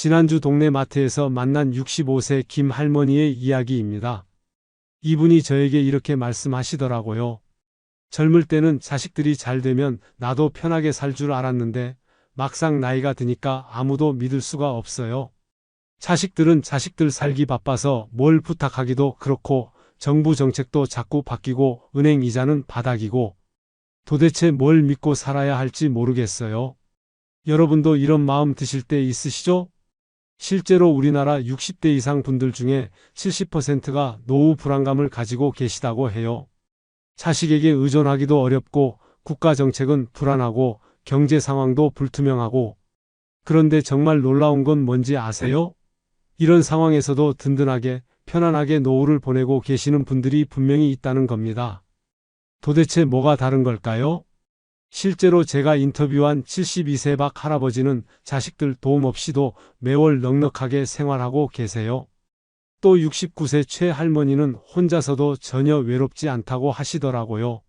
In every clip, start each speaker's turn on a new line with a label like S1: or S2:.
S1: 지난주 동네 마트에서 만난 65세 김 할머니의 이야기입니다. 이분이 저에게 이렇게 말씀하시더라고요. 젊을 때는 자식들이 잘 되면 나도 편하게 살 줄 알았는데 막상 나이가 드니까 아무도 믿을 수가 없어요. 자식들은 자식들 살기 바빠서 뭘 부탁하기도 그렇고 정부 정책도 자꾸 바뀌고 은행 이자는 바닥이고 도대체 뭘 믿고 살아야 할지 모르겠어요. 여러분도 이런 마음 드실 때 있으시죠? 실제로 우리나라 60대 이상 분들 중에 70%가 노후 불안감을 가지고 계시다고 해요. 자식에게 의존하기도 어렵고 국가 정책은 불안하고 경제 상황도 불투명하고 그런데 정말 놀라운 건 뭔지 아세요? 이런 상황에서도 든든하게 편안하게 노후를 보내고 계시는 분들이 분명히 있다는 겁니다. 도대체 뭐가 다른 걸까요? 실제로 제가 인터뷰한 72세 박 할아버지는 자식들 도움 없이도 매월 넉넉하게 생활하고 계세요. 또 69세 최 할머니는 혼자서도 전혀 외롭지 않다고 하시더라고요.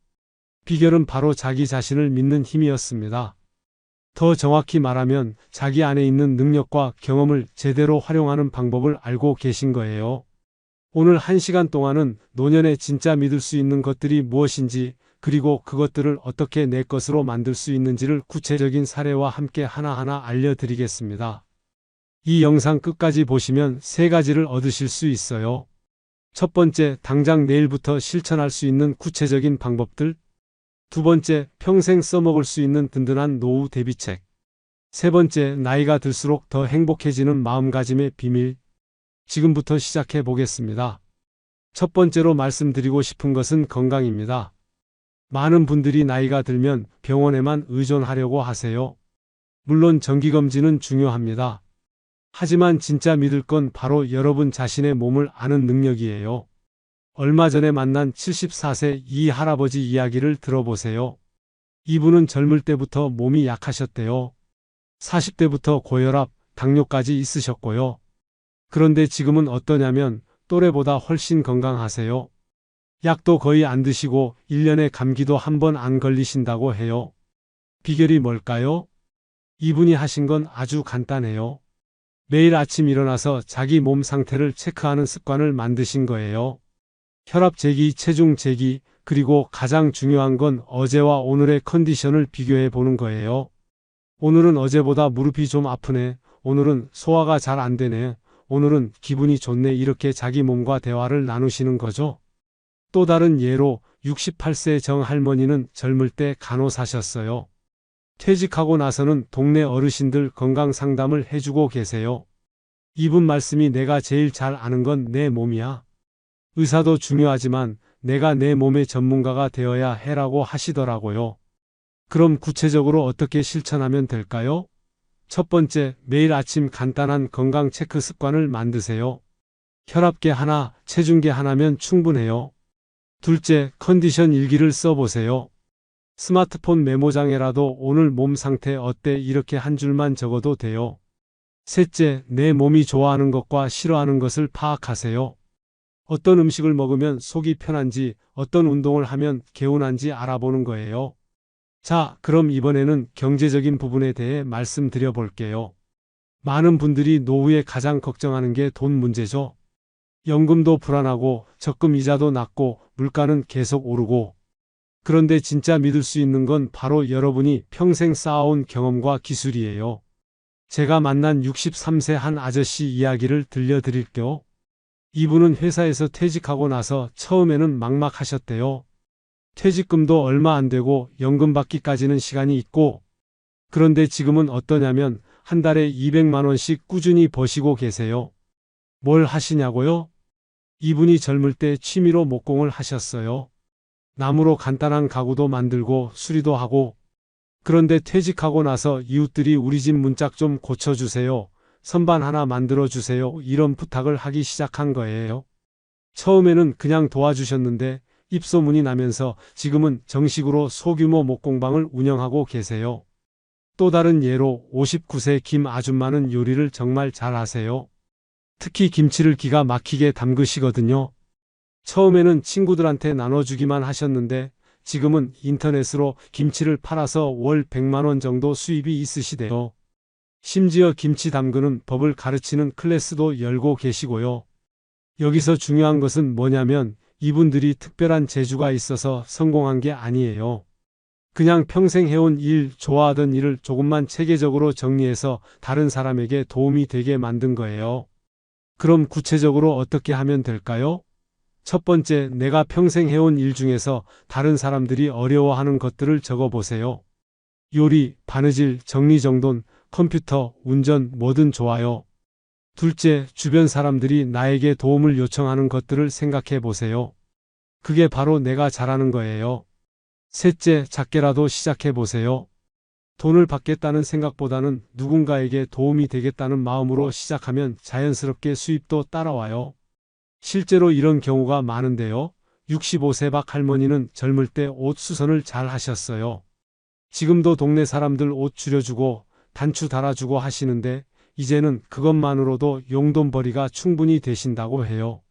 S1: 비결은 바로 자기 자신을 믿는 힘이었습니다. 더 정확히 말하면 자기 안에 있는 능력과 경험을 제대로 활용하는 방법을 알고 계신 거예요. 오늘 1시간 동안은 노년에 진짜 믿을 수 있는 것들이 무엇인지 그리고 그것들을 어떻게 내 것으로 만들 수 있는지를 구체적인 사례와 함께 하나하나 알려드리겠습니다. 이 영상 끝까지 보시면 3가지를 얻으실 수 있어요. 첫 번째, 당장 내일부터 실천할 수 있는 구체적인 방법들. 두 번째, 평생 써먹을 수 있는 든든한 노후 대비책. 세 번째, 나이가 들수록 더 행복해지는 마음가짐의 비밀. 지금부터 시작해 보겠습니다. 첫 번째로 말씀드리고 싶은 것은 건강입니다. 많은 분들이 나이가 들면 병원에만 의존하려고 하세요. 물론 정기검진은 중요합니다. 하지만 진짜 믿을 건 바로 여러분 자신의 몸을 아는 능력이에요. 얼마 전에 만난 74세 이 할아버지 이야기를 들어보세요. 이분은 젊을 때부터 몸이 약하셨대요. 40대부터 고혈압, 당뇨까지 있으셨고요. 그런데 지금은 어떠냐면 또래보다 훨씬 건강하세요. 약도 거의 안 드시고 1년에 감기도 한 번 안 걸리신다고 해요. 비결이 뭘까요? 이분이 하신 건 아주 간단해요. 매일 아침 일어나서 자기 몸 상태를 체크하는 습관을 만드신 거예요. 혈압 재기, 체중 재기, 그리고 가장 중요한 건 어제와 오늘의 컨디션을 비교해 보는 거예요. 오늘은 어제보다 무릎이 좀 아프네. 오늘은 소화가 잘 안 되네. 오늘은 기분이 좋네. 이렇게 자기 몸과 대화를 나누시는 거죠. 또 다른 예로 68세 정 할머니는 젊을 때 간호사셨어요. 퇴직하고 나서는 동네 어르신들 건강 상담을 해주고 계세요. 이분 말씀이 내가 제일 잘 아는 건 내 몸이야. 의사도 중요하지만 내가 내 몸의 전문가가 되어야 해라고 하시더라고요. 그럼 구체적으로 어떻게 실천하면 될까요? 첫 번째, 매일 아침 간단한 건강 체크 습관을 만드세요. 혈압계 하나, 체중계 하나면 충분해요. 둘째, 컨디션 일기를 써보세요. 스마트폰 메모장에라도 오늘 몸 상태 어때 이렇게 한 줄만 적어도 돼요. 셋째, 내 몸이 좋아하는 것과 싫어하는 것을 파악하세요. 어떤 음식을 먹으면 속이 편한지, 어떤 운동을 하면 개운한지 알아보는 거예요. 자, 그럼 이번에는 경제적인 부분에 대해 말씀드려 볼게요. 많은 분들이 노후에 가장 걱정하는 게 돈 문제죠. 연금도 불안하고 적금 이자도 낮고 물가는 계속 오르고 그런데 진짜 믿을 수 있는 건 바로 여러분이 평생 쌓아온 경험과 기술이에요. 제가 만난 63세 한 아저씨 이야기를 들려드릴게요. 이분은 회사에서 퇴직하고 나서 처음에는 막막하셨대요. 퇴직금도 얼마 안 되고 연금 받기까지는 시간이 있고 그런데 지금은 어떠냐면 한 달에 200만 원씩 꾸준히 버시고 계세요. 뭘 하시냐고요? 이분이 젊을 때 취미로 목공을 하셨어요. 나무로 간단한 가구도 만들고 수리도 하고 그런데 퇴직하고 나서 이웃들이 우리 집 문짝 좀 고쳐주세요. 선반 하나 만들어주세요. 이런 부탁을 하기 시작한 거예요. 처음에는 그냥 도와주셨는데 입소문이 나면서 지금은 정식으로 소규모 목공방을 운영하고 계세요. 또 다른 예로 59세 김 아줌마는 요리를 정말 잘 하세요. 특히 김치를 기가 막히게 담그시거든요. 처음에는 친구들한테 나눠주기만 하셨는데 지금은 인터넷으로 김치를 팔아서 월 100만 원 정도 수입이 있으시대요. 심지어 김치 담그는 법을 가르치는 클래스도 열고 계시고요. 여기서 중요한 것은 뭐냐면 이분들이 특별한 재주가 있어서 성공한 게 아니에요. 그냥 평생 해온 일, 좋아하던 일을 조금만 체계적으로 정리해서 다른 사람에게 도움이 되게 만든 거예요. 그럼 구체적으로 어떻게 하면 될까요? 첫 번째, 내가 평생 해온 일 중에서 다른 사람들이 어려워하는 것들을 적어보세요. 요리, 바느질, 정리정돈, 컴퓨터, 운전, 뭐든 좋아요. 둘째, 주변 사람들이 나에게 도움을 요청하는 것들을 생각해 보세요. 그게 바로 내가 잘하는 거예요. 셋째, 작게라도 시작해 보세요. 돈을 받겠다는 생각보다는 누군가에게 도움이 되겠다는 마음으로 시작하면 자연스럽게 수입도 따라와요. 실제로 이런 경우가 많은데요. 65세 박 할머니는 젊을 때 옷 수선을 잘 하셨어요. 지금도 동네 사람들 옷 줄여주고 단추 달아주고 하시는데 이제는 그것만으로도 용돈벌이가 충분히 되신다고 해요.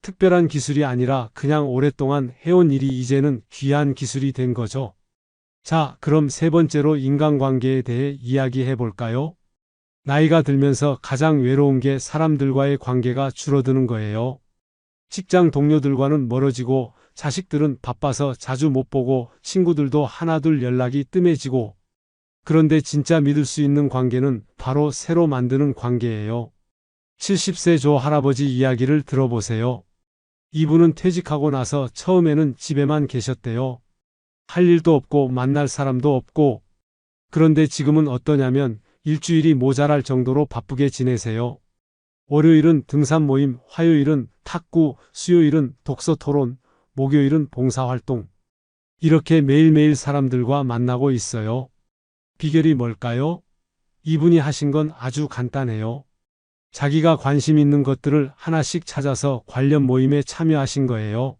S1: 특별한 기술이 아니라 그냥 오랫동안 해온 일이 이제는 귀한 기술이 된 거죠. 자, 그럼 세 번째로 인간관계에 대해 이야기해 볼까요? 나이가 들면서 가장 외로운 게 사람들과의 관계가 줄어드는 거예요. 직장 동료들과는 멀어지고 자식들은 바빠서 자주 못 보고 친구들도 하나둘 연락이 뜸해지고 그런데 진짜 믿을 수 있는 관계는 바로 새로 만드는 관계예요. 70세 조 할아버지 이야기를 들어보세요. 이분은 퇴직하고 나서 처음에는 집에만 계셨대요. 할 일도 없고 만날 사람도 없고 그런데 지금은 어떠냐면 일주일이 모자랄 정도로 바쁘게 지내세요. 월요일은 등산 모임, 화요일은 탁구, 수요일은 독서 토론, 목요일은 봉사활동. 이렇게 매일매일 사람들과 만나고 있어요. 비결이 뭘까요? 이분이 하신 건 아주 간단해요. 자기가 관심 있는 것들을 하나씩 찾아서 관련 모임에 참여하신 거예요.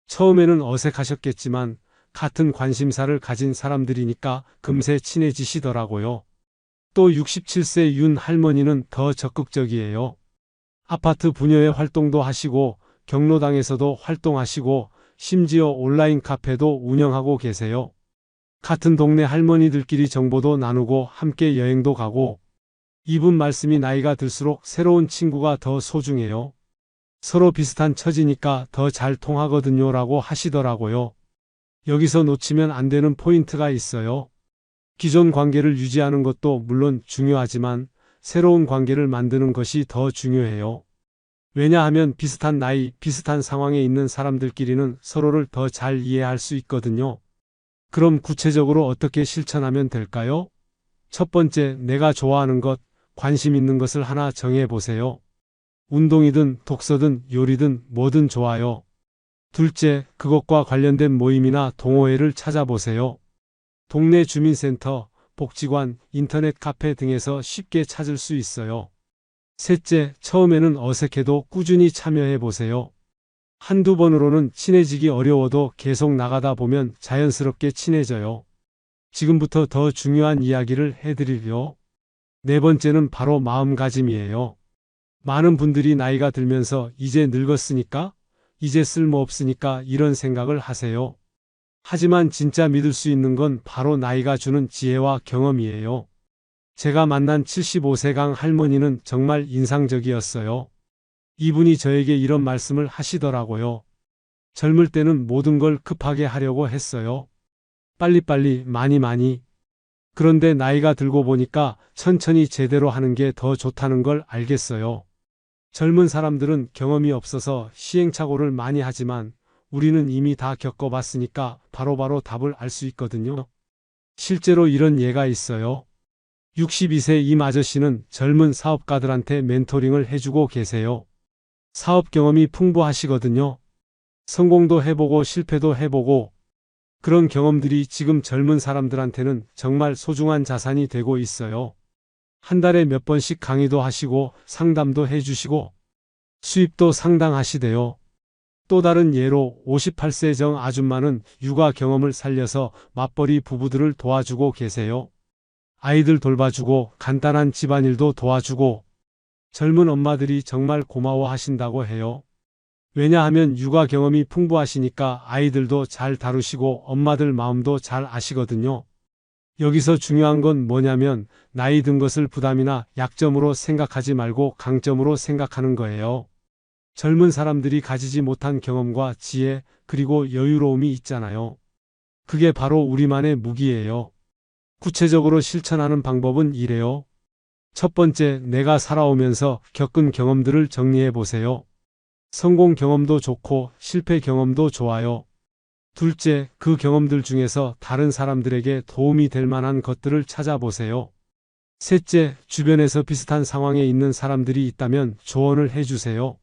S1: 처음에는 어색하셨겠지만 같은 관심사를 가진 사람들이니까 금세 친해지시더라고요. 또 67세 윤 할머니는 더 적극적이에요. 아파트 분여회 활동도 하시고 경로당에서도 활동하시고 심지어 온라인 카페도 운영하고 계세요. 같은 동네 할머니들끼리 정보도 나누고 함께 여행도 가고 이분 말씀이 나이가 들수록 새로운 친구가 더 소중해요. 서로 비슷한 처지니까 더 잘 통하거든요 라고 하시더라고요. 여기서 놓치면 안 되는 포인트가 있어요. 기존 관계를 유지하는 것도 물론 중요하지만 새로운 관계를 만드는 것이 더 중요해요. 왜냐하면 비슷한 나이, 비슷한 상황에 있는 사람들끼리는 서로를 더 잘 이해할 수 있거든요. 그럼 구체적으로 어떻게 실천하면 될까요? 첫 번째, 내가 좋아하는 것, 관심 있는 것을 하나 정해 보세요. 운동이든 독서든 요리든 뭐든 좋아요. 둘째, 그것과 관련된 모임이나 동호회를 찾아보세요. 동네 주민센터, 복지관, 인터넷 카페 등에서 쉽게 찾을 수 있어요. 셋째, 처음에는 어색해도 꾸준히 참여해 보세요. 한두 번으로는 친해지기 어려워도 계속 나가다 보면 자연스럽게 친해져요. 지금부터 더 중요한 이야기를 해드리려. 네 번째는 바로 마음가짐이에요. 많은 분들이 나이가 들면서 이제 늙었으니까, 이제 쓸모없으니까 이런 생각을 하세요. 하지만 진짜 믿을 수 있는 건 바로 나이가 주는 지혜와 경험이에요. 제가 만난 75세강 할머니는 정말 인상적이었어요. 이분이 저에게 이런 말씀을 하시더라고요. 젊을 때는 모든 걸 급하게 하려고 했어요. 빨리빨리, 많이. 그런데 나이가 들고 보니까 천천히 제대로 하는 게 더 좋다는 걸 알겠어요. 젊은 사람들은 경험이 없어서 시행착오를 많이 하지만 우리는 이미 다 겪어봤으니까 바로바로 답을 알 수 있거든요. 실제로 이런 예가 있어요. 62세 임 아저씨는 젊은 사업가들한테 멘토링을 해주고 계세요. 사업 경험이 풍부하시거든요. 성공도 해보고 실패도 해보고 그런 경험들이 지금 젊은 사람들한테는 정말 소중한 자산이 되고 있어요. 한 달에 몇 번씩 강의도 하시고 상담도 해주시고 수입도 상당하시대요. 또 다른 예로 58세 정 아줌마는 육아 경험을 살려서 맞벌이 부부들을 도와주고 계세요. 아이들 돌봐주고 간단한 집안일도 도와주고 젊은 엄마들이 정말 고마워하신다고 해요. 왜냐하면 육아 경험이 풍부하시니까 아이들도 잘 다루시고 엄마들 마음도 잘 아시거든요. 여기서 중요한 건 뭐냐면 나이 든 것을 부담이나 약점으로 생각하지 말고 강점으로 생각하는 거예요. 젊은 사람들이 가지지 못한 경험과 지혜, 그리고 여유로움이 있잖아요. 그게 바로 우리만의 무기예요. 구체적으로 실천하는 방법은 이래요. 첫 번째, 내가 살아오면서 겪은 경험들을 정리해 보세요. 성공 경험도 좋고 실패 경험도 좋아요. 둘째, 그 경험들 중에서 다른 사람들에게 도움이 될 만한 것들을 찾아보세요. 셋째, 주변에서 비슷한 상황에 있는 사람들이 있다면 조언을 해주세요.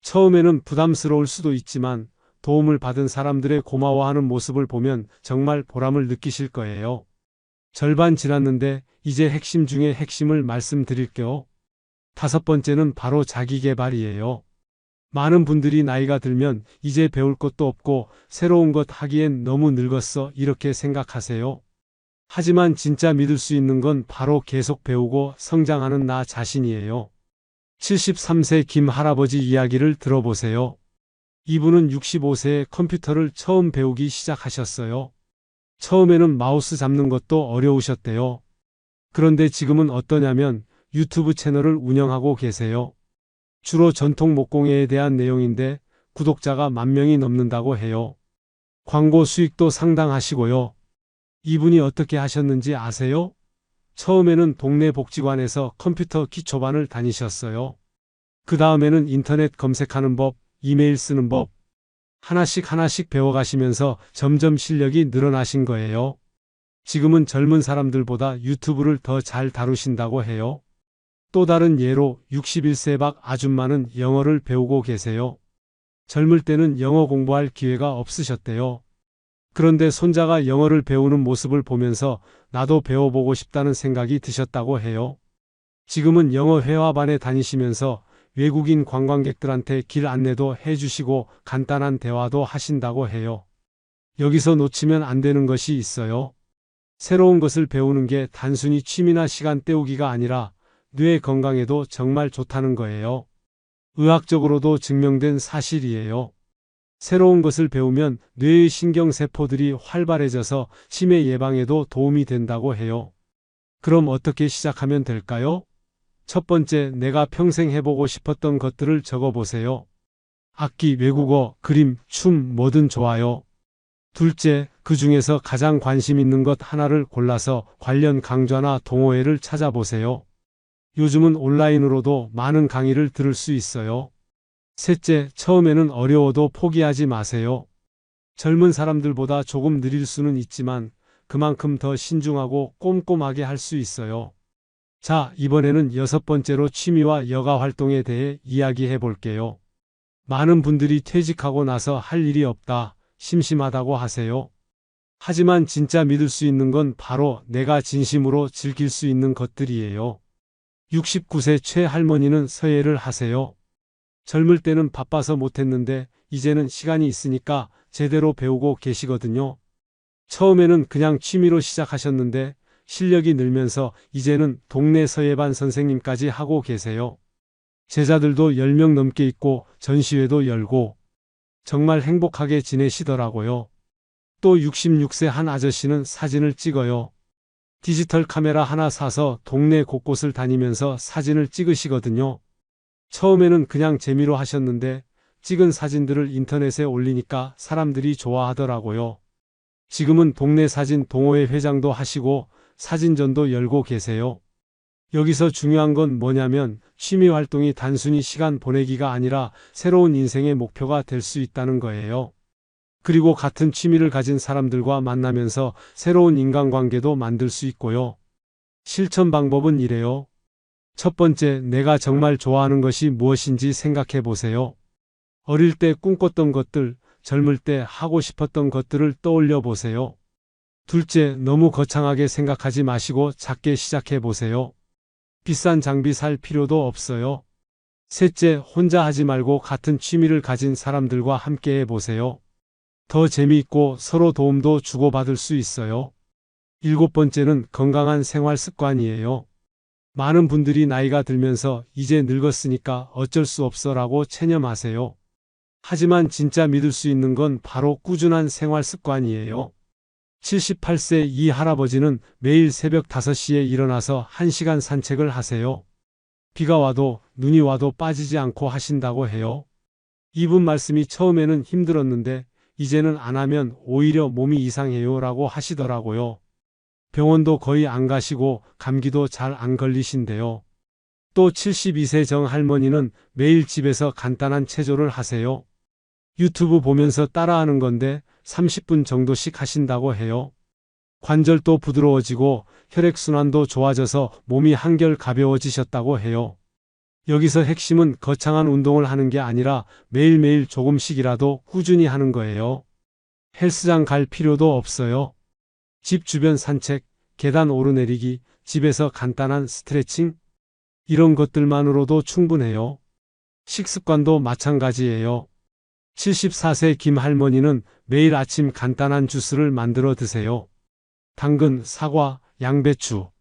S1: 처음에는 부담스러울 수도 있지만 도움을 받은 사람들의 고마워하는 모습을 보면 정말 보람을 느끼실 거예요. 절반 지났는데 이제 핵심 중에 핵심을 말씀드릴게요. 다섯 번째는 바로 자기 개발이에요. 많은 분들이 나이가 들면 이제 배울 것도 없고 새로운 것 하기엔 너무 늙었어 이렇게 생각하세요. 하지만 진짜 믿을 수 있는 건 바로 계속 배우고 성장하는 나 자신이에요. 73세 김 할아버지 이야기를 들어보세요. 이분은 65세에 컴퓨터를 처음 배우기 시작하셨어요. 처음에는 마우스 잡는 것도 어려우셨대요. 그런데 지금은 어떠냐면 유튜브 채널을 운영하고 계세요. 주로 전통 목공예에 대한 내용인데 구독자가 10,000명이 넘는다고 해요. 광고 수익도 상당하시고요. 이분이 어떻게 하셨는지 아세요? 처음에는 동네 복지관에서 컴퓨터 기초반을 다니셨어요. 그 다음에는 인터넷 검색하는 법, 이메일 쓰는 법, 하나씩 배워가시면서 점점 실력이 늘어나신 거예요. 지금은 젊은 사람들보다 유튜브를 더 잘 다루신다고 해요. 또 다른 예로 61세 박 아줌마는 영어를 배우고 계세요. 젊을 때는 영어 공부할 기회가 없으셨대요. 그런데 손자가 영어를 배우는 모습을 보면서 나도 배워보고 싶다는 생각이 드셨다고 해요. 지금은 영어 회화반에 다니시면서 외국인 관광객들한테 길 안내도 해주시고 간단한 대화도 하신다고 해요. 여기서 놓치면 안 되는 것이 있어요. 새로운 것을 배우는 게 단순히 취미나 시간 때우기가 아니라 뇌 건강에도 정말 좋다는 거예요. 의학적으로도 증명된 사실이에요. 새로운 것을 배우면 뇌의 신경세포들이 활발해져서 치매 예방에도 도움이 된다고 해요. 그럼 어떻게 시작하면 될까요? 첫 번째, 내가 평생 해보고 싶었던 것들을 적어보세요. 악기, 외국어, 그림, 춤, 뭐든 좋아요. 둘째, 그 중에서 가장 관심 있는 것 하나를 골라서 관련 강좌나 동호회를 찾아보세요. 요즘은 온라인으로도 많은 강의를 들을 수 있어요. 셋째, 처음에는 어려워도 포기하지 마세요. 젊은 사람들보다 조금 느릴 수는 있지만 그만큼 더 신중하고 꼼꼼하게 할 수 있어요. 자, 이번에는 여섯 번째로 취미와 여가 활동에 대해 이야기해 볼게요. 많은 분들이 퇴직하고 나서 할 일이 없다, 심심하다고 하세요. 하지만 진짜 믿을 수 있는 건 바로 내가 진심으로 즐길 수 있는 것들이에요. 69세 최 할머니는 서예를 하세요. 젊을 때는 바빠서 못했는데 이제는 시간이 있으니까 제대로 배우고 계시거든요. 처음에는 그냥 취미로 시작하셨는데 실력이 늘면서 이제는 동네 서예반 선생님까지 하고 계세요. 제자들도 10명 넘게 있고 전시회도 열고 정말 행복하게 지내시더라고요. 또 66세 한 아저씨는 사진을 찍어요. 디지털 카메라 하나 사서 동네 곳곳을 다니면서 사진을 찍으시거든요. 처음에는 그냥 재미로 하셨는데 찍은 사진들을 인터넷에 올리니까 사람들이 좋아하더라고요. 지금은 동네 사진 동호회 회장도 하시고 사진전도 열고 계세요. 여기서 중요한 건 뭐냐면 취미 활동이 단순히 시간 보내기가 아니라 새로운 인생의 목표가 될 수 있다는 거예요. 그리고 같은 취미를 가진 사람들과 만나면서 새로운 인간관계도 만들 수 있고요. 실천 방법은 이래요. 첫 번째, 내가 정말 좋아하는 것이 무엇인지 생각해 보세요. 어릴 때 꿈꿨던 것들, 젊을 때 하고 싶었던 것들을 떠올려 보세요. 둘째, 너무 거창하게 생각하지 마시고 작게 시작해 보세요. 비싼 장비 살 필요도 없어요. 셋째, 혼자 하지 말고 같은 취미를 가진 사람들과 함께 해보세요. 더 재미있고 서로 도움도 주고받을 수 있어요. 일곱 번째는 건강한 생활 습관이에요. 많은 분들이 나이가 들면서 이제 늙었으니까 어쩔 수 없어라고 체념하세요. 하지만 진짜 믿을 수 있는 건 바로 꾸준한 생활 습관이에요. 78세 이 할아버지는 매일 새벽 5시에 일어나서 1시간 산책을 하세요. 비가 와도 눈이 와도 빠지지 않고 하신다고 해요. 이분 말씀이 처음에는 힘들었는데 이제는 안 하면 오히려 몸이 이상해요 라고 하시더라고요. 병원도 거의 안 가시고 감기도 잘 안 걸리신대요. 또 72세 정 할머니는 매일 집에서 간단한 체조를 하세요. 유튜브 보면서 따라하는 건데 30분 정도씩 하신다고 해요. 관절도 부드러워지고 혈액순환도 좋아져서 몸이 한결 가벼워지셨다고 해요. 여기서 핵심은 거창한 운동을 하는 게 아니라 매일매일 조금씩이라도 꾸준히 하는 거예요. 헬스장 갈 필요도 없어요. 집 주변 산책, 계단 오르내리기, 집에서 간단한 스트레칭, 이런 것들만으로도 충분해요. 식습관도 마찬가지예요. 74세 김 할머니는 매일 아침 간단한 주스를 만들어 드세요. 당근, 사과, 양배추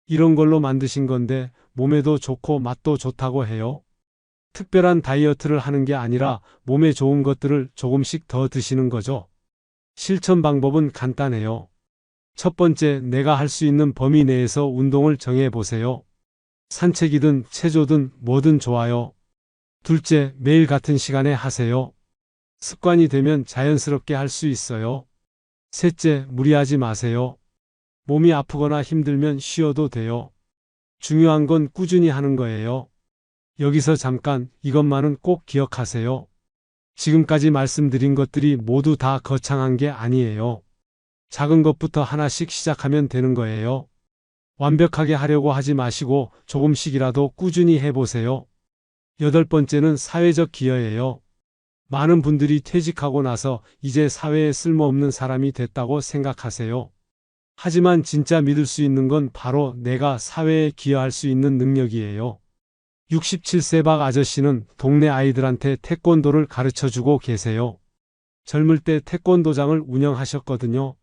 S1: 이런 걸로 만드신 건데 몸에도 좋고 맛도 좋다고 해요. 특별한 다이어트를 하는 게 아니라 몸에 좋은 것들을 조금씩 더 드시는 거죠. 실천 방법은 간단해요. 첫 번째, 내가 할 수 있는 범위 내에서 운동을 정해 보세요. 산책이든 체조든 뭐든 좋아요. 둘째, 매일 같은 시간에 하세요. 습관이 되면 자연스럽게 할 수 있어요. 셋째, 무리하지 마세요. 몸이 아프거나 힘들면 쉬어도 돼요. 중요한 건 꾸준히 하는 거예요. 여기서 잠깐 이것만은 꼭 기억하세요. 지금까지 말씀드린 것들이 모두 다 거창한 게 아니에요. 작은 것부터 하나씩 시작하면 되는 거예요. 완벽하게 하려고 하지 마시고 조금씩이라도 꾸준히 해보세요. 8번째는 사회적 기여예요. 많은 분들이 퇴직하고 나서 이제 사회에 쓸모없는 사람이 됐다고 생각하세요. 하지만 진짜 믿을 수 있는 건 바로 내가 사회에 기여할 수 있는 능력이에요. 67세 박 아저씨는 동네 아이들한테 태권도를 가르쳐주고 계세요. 젊을 때 태권도장을 운영하셨거든요.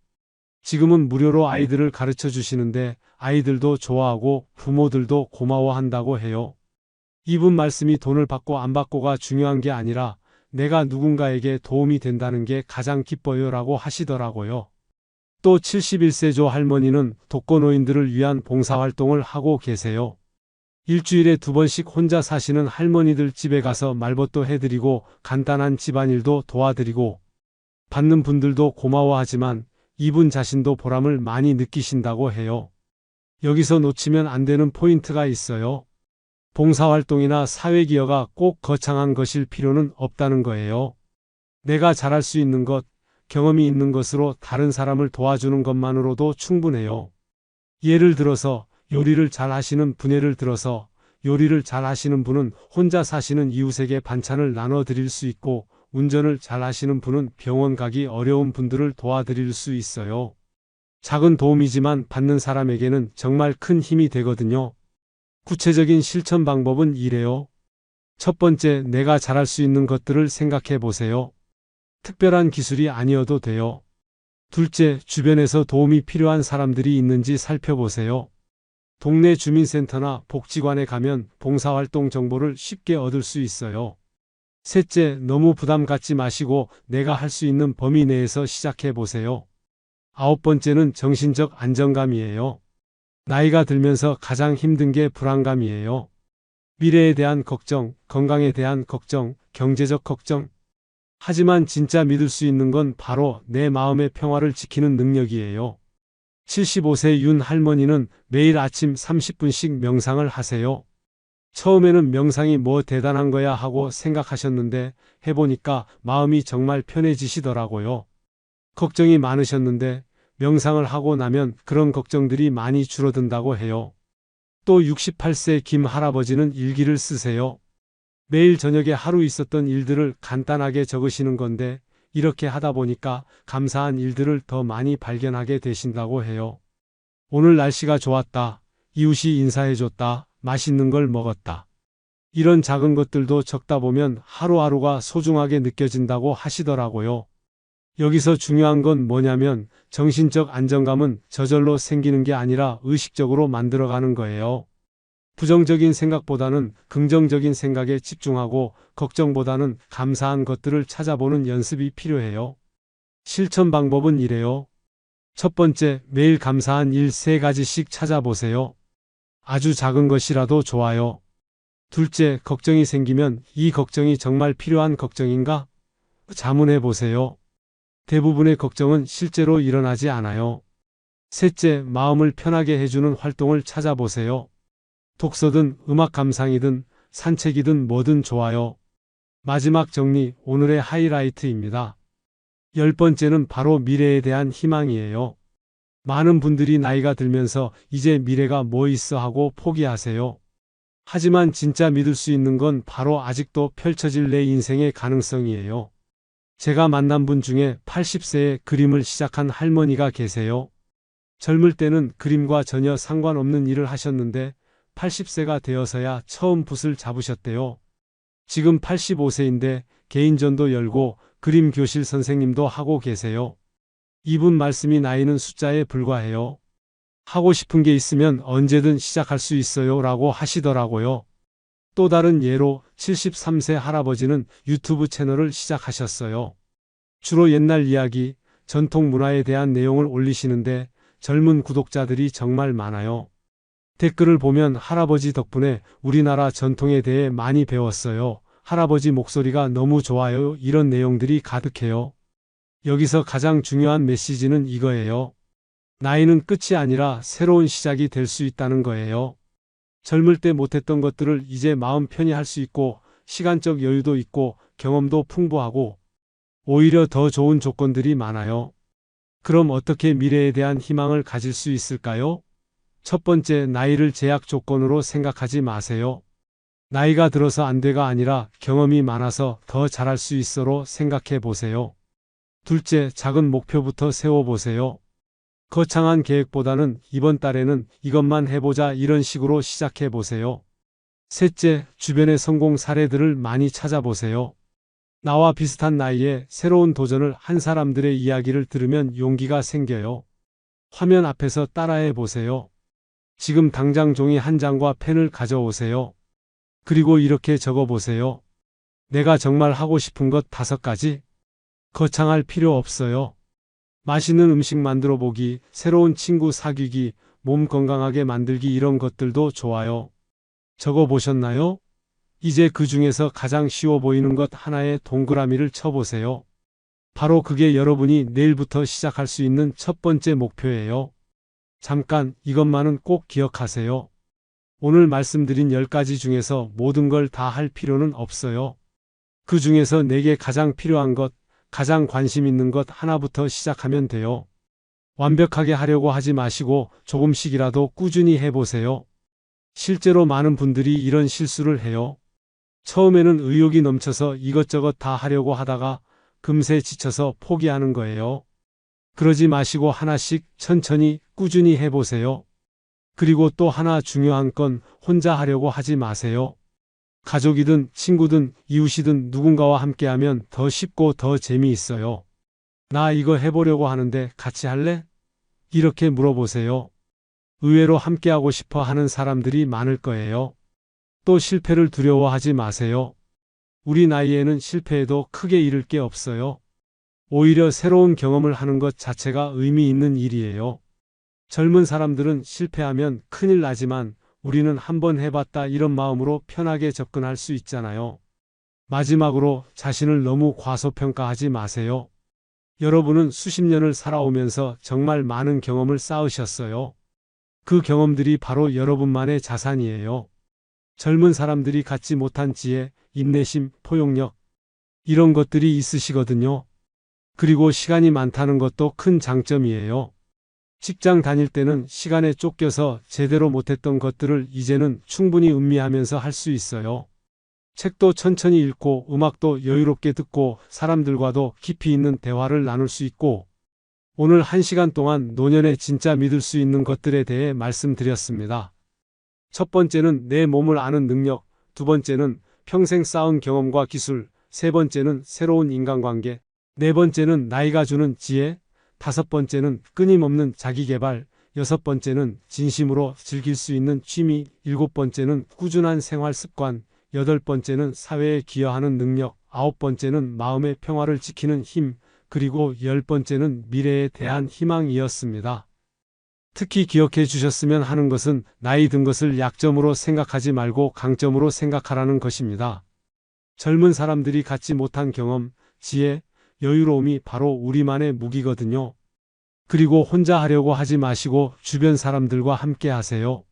S1: 지금은 무료로 아이들을 가르쳐 주시는데 아이들도 좋아하고 부모들도 고마워한다고 해요. 이분 말씀이 돈을 받고 안 받고가 중요한 게 아니라 내가 누군가에게 도움이 된다는 게 가장 기뻐요 라고 하시더라고요. 또 71세 조 할머니는 독거노인들을 위한 봉사활동을 하고 계세요. 일주일에 2번씩 혼자 사시는 할머니들 집에 가서 말벗도 해드리고 간단한 집안일도 도와드리고 받는 분들도 고마워하지만 이분 자신도 보람을 많이 느끼신다고 해요. 여기서 놓치면 안 되는 포인트가 있어요. 봉사활동이나 사회기여가 꼭 거창한 것일 필요는 없다는 거예요. 내가 잘할 수 있는 것, 경험이 있는 것으로 다른 사람을 도와주는 것만으로도 충분해요. 예를 들어서 요리를 잘 하시는 분예를 들어서 요리를 잘 하시는 분은 혼자 사시는 이웃에게 반찬을 나눠 드릴 수 있고 운전을 잘 하시는 분은 병원 가기 어려운 분들을 도와드릴 수 있어요. 작은 도움이지만 받는 사람에게는 정말 큰 힘이 되거든요. 구체적인 실천 방법은 이래요. 첫 번째, 내가 잘할 수 있는 것들을 생각해 보세요. 특별한 기술이 아니어도 돼요. 둘째, 주변에서 도움이 필요한 사람들이 있는지 살펴보세요. 동네 주민센터나 복지관에 가면 봉사활동 정보를 쉽게 얻을 수 있어요. 셋째, 너무 부담 갖지 마시고 내가 할 수 있는 범위 내에서 시작해 보세요. 9번째는 정신적 안정감이에요. 나이가 들면서 가장 힘든 게 불안감이에요. 미래에 대한 걱정, 건강에 대한 걱정, 경제적 걱정. 하지만 진짜 믿을 수 있는 건 바로 내 마음의 평화를 지키는 능력이에요. 75세 윤 할머니는 매일 아침 30분씩 명상을 하세요. 처음에는 명상이 뭐 대단한 거야 하고 생각하셨는데 해보니까 마음이 정말 편해지시더라고요. 걱정이 많으셨는데 명상을 하고 나면 그런 걱정들이 많이 줄어든다고 해요. 또 68세 김 할아버지는 일기를 쓰세요. 매일 저녁에 하루 있었던 일들을 간단하게 적으시는 건데 이렇게 하다 보니까 감사한 일들을 더 많이 발견하게 되신다고 해요. 오늘 날씨가 좋았다. 이웃이 인사해줬다. 맛있는 걸 먹었다. 이런 작은 것들도 적다 보면 하루하루가 소중하게 느껴진다고 하시더라고요. 여기서 중요한 건 뭐냐면 정신적 안정감은 저절로 생기는 게 아니라 의식적으로 만들어가는 거예요. 부정적인 생각보다는 긍정적인 생각에 집중하고 걱정보다는 감사한 것들을 찾아보는 연습이 필요해요. 실천 방법은 이래요. 첫 번째, 매일 감사한 일 3가지씩 찾아보세요. 아주 작은 것이라도 좋아요. 둘째, 걱정이 생기면 이 걱정이 정말 필요한 걱정인가? 자문해 보세요. 대부분의 걱정은 실제로 일어나지 않아요. 셋째, 마음을 편하게 해주는 활동을 찾아보세요. 독서든 음악 감상이든 산책이든 뭐든 좋아요. 마지막 정리, 오늘의 하이라이트입니다. 10번째는 바로 미래에 대한 희망이에요. 많은 분들이 나이가 들면서 이제 미래가 뭐 있어 하고 포기하세요. 하지만 진짜 믿을 수 있는 건 바로 아직도 펼쳐질 내 인생의 가능성이에요. 제가 만난 분 중에 80세에 그림을 시작한 할머니가 계세요. 젊을 때는 그림과 전혀 상관없는 일을 하셨는데 80세가 되어서야 처음 붓을 잡으셨대요. 지금 85세인데 개인전도 열고 그림 교실 선생님도 하고 계세요. 이분 말씀이 나이는 숫자에 불과해요. 하고 싶은 게 있으면 언제든 시작할 수 있어요 라고 하시더라고요. 또 다른 예로 73세 할아버지는 유튜브 채널을 시작하셨어요. 주로 옛날 이야기, 전통 문화에 대한 내용을 올리시는데 젊은 구독자들이 정말 많아요. 댓글을 보면 할아버지 덕분에 우리나라 전통에 대해 많이 배웠어요. 할아버지 목소리가 너무 좋아요. 이런 내용들이 가득해요. 여기서 가장 중요한 메시지는 이거예요. 나이는 끝이 아니라 새로운 시작이 될 수 있다는 거예요. 젊을 때 못했던 것들을 이제 마음 편히 할 수 있고 시간적 여유도 있고 경험도 풍부하고 오히려 더 좋은 조건들이 많아요. 그럼 어떻게 미래에 대한 희망을 가질 수 있을까요? 첫 번째, 나이를 제약 조건으로 생각하지 마세요. 나이가 들어서 안 돼가 아니라 경험이 많아서 더 잘할 수 있어로 생각해 보세요. 둘째, 작은 목표부터 세워보세요. 거창한 계획보다는 이번 달에는 이것만 해보자 이런 식으로 시작해 보세요. 셋째, 주변의 성공 사례들을 많이 찾아보세요. 나와 비슷한 나이에 새로운 도전을 한 사람들의 이야기를 들으면 용기가 생겨요. 화면 앞에서 따라해 보세요. 지금 당장 종이 한 장과 펜을 가져오세요. 그리고 이렇게 적어 보세요. 내가 정말 하고 싶은 것 5가지. 거창할 필요 없어요. 맛있는 음식 만들어 보기, 새로운 친구 사귀기, 몸 건강하게 만들기 이런 것들도 좋아요. 적어 보셨나요? 이제 그 중에서 가장 쉬워 보이는 것 하나에 동그라미를 쳐보세요. 바로 그게 여러분이 내일부터 시작할 수 있는 첫 번째 목표예요. 잠깐 이것만은 꼭 기억하세요. 오늘 말씀드린 10가지 중에서 모든 걸 다 할 필요는 없어요. 그 중에서 내게 가장 필요한 것, 가장 관심 있는 것 하나부터 시작하면 돼요. 완벽하게 하려고 하지 마시고 조금씩이라도 꾸준히 해보세요. 실제로 많은 분들이 이런 실수를 해요. 처음에는 의욕이 넘쳐서 이것저것 다 하려고 하다가 금세 지쳐서 포기하는 거예요. 그러지 마시고 하나씩 천천히 꾸준히 해보세요. 그리고 또 하나 중요한 건 혼자 하려고 하지 마세요. 가족이든 친구든 이웃이든 누군가와 함께하면 더 쉽고 더 재미있어요. 나 이거 해보려고 하는데 같이 할래? 이렇게 물어보세요. 의외로 함께하고 싶어 하는 사람들이 많을 거예요. 또 실패를 두려워하지 마세요. 우리 나이에는 실패해도 크게 잃을 게 없어요. 오히려 새로운 경험을 하는 것 자체가 의미 있는 일이에요. 젊은 사람들은 실패하면 큰일 나지만 우리는 한번 해봤다 이런 마음으로 편하게 접근할 수 있잖아요. 마지막으로 자신을 너무 과소평가하지 마세요. 여러분은 수십 년을 살아오면서 정말 많은 경험을 쌓으셨어요. 그 경험들이 바로 여러분만의 자산이에요. 젊은 사람들이 갖지 못한 지혜, 인내심, 포용력 이런 것들이 있으시거든요. 그리고 시간이 많다는 것도 큰 장점이에요. 직장 다닐 때는 시간에 쫓겨서 제대로 못했던 것들을 이제는 충분히 음미하면서 할 수 있어요. 책도 천천히 읽고 음악도 여유롭게 듣고 사람들과도 깊이 있는 대화를 나눌 수 있고 오늘 1시간 동안 노년에 진짜 믿을 수 있는 것들에 대해 말씀드렸습니다. 첫 번째는 내 몸을 아는 능력, 두 번째는 평생 쌓은 경험과 기술, 세 번째는 새로운 인간관계, 네 번째는 나이가 주는 지혜, 다섯 번째는 끊임없는 자기개발, 여섯 번째는 진심으로 즐길 수 있는 취미, 일곱 번째는 꾸준한 생활 습관, 여덟 번째는 사회에 기여하는 능력, 아홉 번째는 마음의 평화를 지키는 힘, 그리고 10번째는 미래에 대한 희망이었습니다. 특히 기억해 주셨으면 하는 것은 나이 든 것을 약점으로 생각하지 말고 강점으로 생각하라는 것입니다. 젊은 사람들이 갖지 못한 경험, 지혜, 여유로움이 바로 우리만의 무기거든요. 그리고 혼자 하려고 하지 마시고 주변 사람들과 함께 하세요.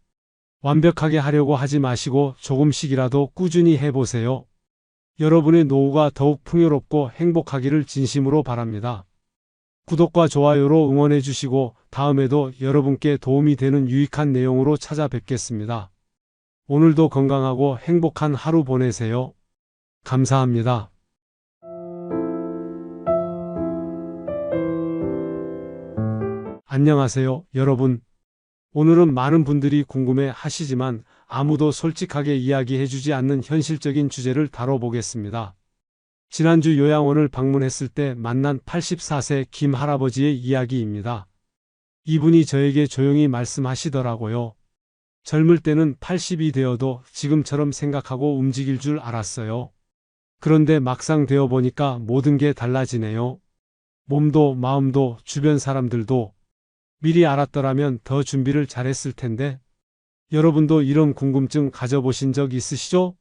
S1: 완벽하게 하려고 하지 마시고 조금씩이라도 꾸준히 해보세요. 여러분의 노후가 더욱 풍요롭고 행복하기를 진심으로 바랍니다. 구독과 좋아요로 응원해 주시고 다음에도 여러분께 도움이 되는 유익한 내용으로 찾아뵙겠습니다. 오늘도 건강하고 행복한 하루 보내세요. 감사합니다. 안녕하세요, 여러분. 오늘은 많은 분들이 궁금해 하시지만 아무도 솔직하게 이야기해 주지 않는 현실적인 주제를 다뤄보겠습니다. 지난주 요양원을 방문했을 때 만난 84세 김 할아버지의 이야기입니다. 이분이 저에게 조용히 말씀하시더라고요. 젊을 때는 80이 되어도 지금처럼 생각하고 움직일 줄 알았어요. 그런데 막상 되어 보니까 모든 게 달라지네요. 몸도 마음도 주변 사람들도. 미리 알았더라면 더 준비를 잘했을 텐데. 여러분도 이런 궁금증 가져보신 적 있으시죠?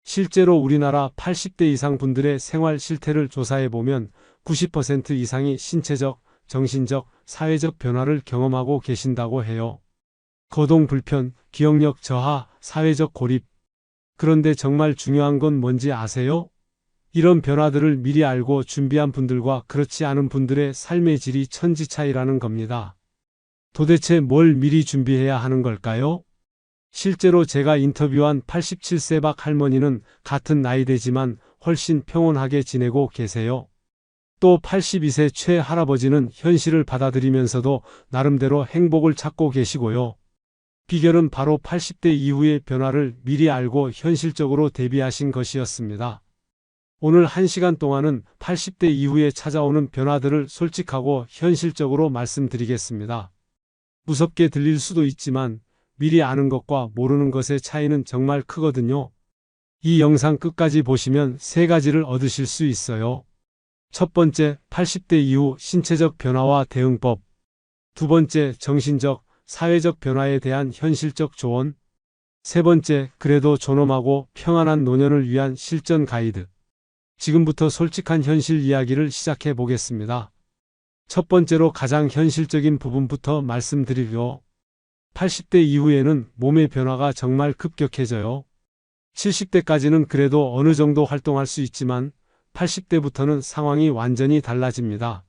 S1: 실제로 우리나라 80대 이상 분들의 생활 실태를 조사해보면 90% 이상이 신체적, 정신적, 사회적 변화를 경험하고 계신다고 해요. 거동 불편, 기억력 저하, 사회적 고립. 그런데 정말 중요한 건 뭔지 아세요? 이런 변화들을 미리 알고 준비한 분들과 그렇지 않은 분들의 삶의 질이 천지 차이라는 겁니다. 도대체 뭘 미리 준비해야 하는 걸까요? 실제로 제가 인터뷰한 87세 박 할머니는 같은 나이대지만 훨씬 평온하게 지내고 계세요. 또 82세 최 할아버지는 현실을 받아들이면서도 나름대로 행복을 찾고 계시고요. 비결은 바로 80대 이후의 변화를 미리 알고 현실적으로 대비하신 것이었습니다. 오늘 1시간 동안은 80대 이후에 찾아오는 변화들을 솔직하고 현실적으로 말씀드리겠습니다. 무섭게 들릴 수도 있지만 미리 아는 것과 모르는 것의 차이는 정말 크거든요. 이 영상 끝까지 보시면 3가지를 얻으실 수 있어요. 첫 번째, 80대 이후 신체적 변화와 대응법. 두 번째, 정신적, 사회적 변화에 대한 현실적 조언. 세 번째, 그래도 존엄하고 평안한 노년을 위한 실전 가이드. 지금부터 솔직한 현실 이야기를 시작해 보겠습니다. 첫 번째로 가장 현실적인 부분부터 말씀드리려. 80대 이후에는 몸의 변화가 정말 급격해져요. 70대까지는 그래도 어느 정도 활동할 수 있지만 80대부터는 상황이 완전히 달라집니다.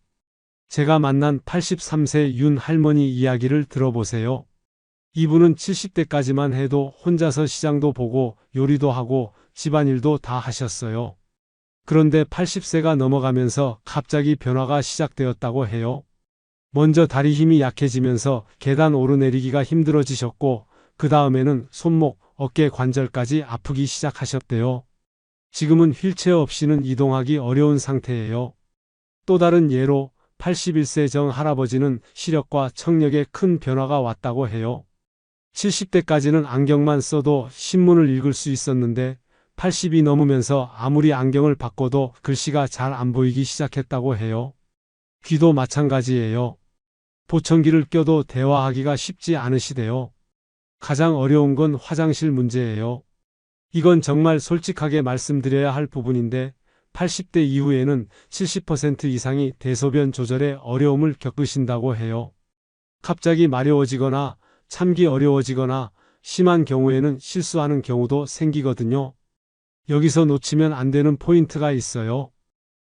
S1: 제가 만난 83세 윤 할머니 이야기를 들어보세요. 이분은 70대까지만 해도 혼자서 시장도 보고 요리도 하고 집안일도 다 하셨어요. 그런데 80세가 넘어가면서 갑자기 변화가 시작되었다고 해요. 먼저 다리 힘이 약해지면서 계단 오르내리기가 힘들어지셨고 그 다음에는 손목, 어깨 관절까지 아프기 시작하셨대요. 지금은 휠체어 없이는 이동하기 어려운 상태예요. 또 다른 예로 81세 정 할아버지는 시력과 청력에 큰 변화가 왔다고 해요. 70대까지는 안경만 써도 신문을 읽을 수 있었는데 80이 넘으면서 아무리 안경을 바꿔도 글씨가 잘 안 보이기 시작했다고 해요. 귀도 마찬가지예요. 보청기를 껴도 대화하기가 쉽지 않으시대요. 가장 어려운 건 화장실 문제예요. 이건 정말 솔직하게 말씀드려야 할 부분인데 80대 이후에는 70% 이상이 대소변 조절에 어려움을 겪으신다고 해요. 갑자기 마려워지거나 참기 어려워지거나 심한 경우에는 실수하는 경우도 생기거든요. 여기서 놓치면 안 되는 포인트가 있어요.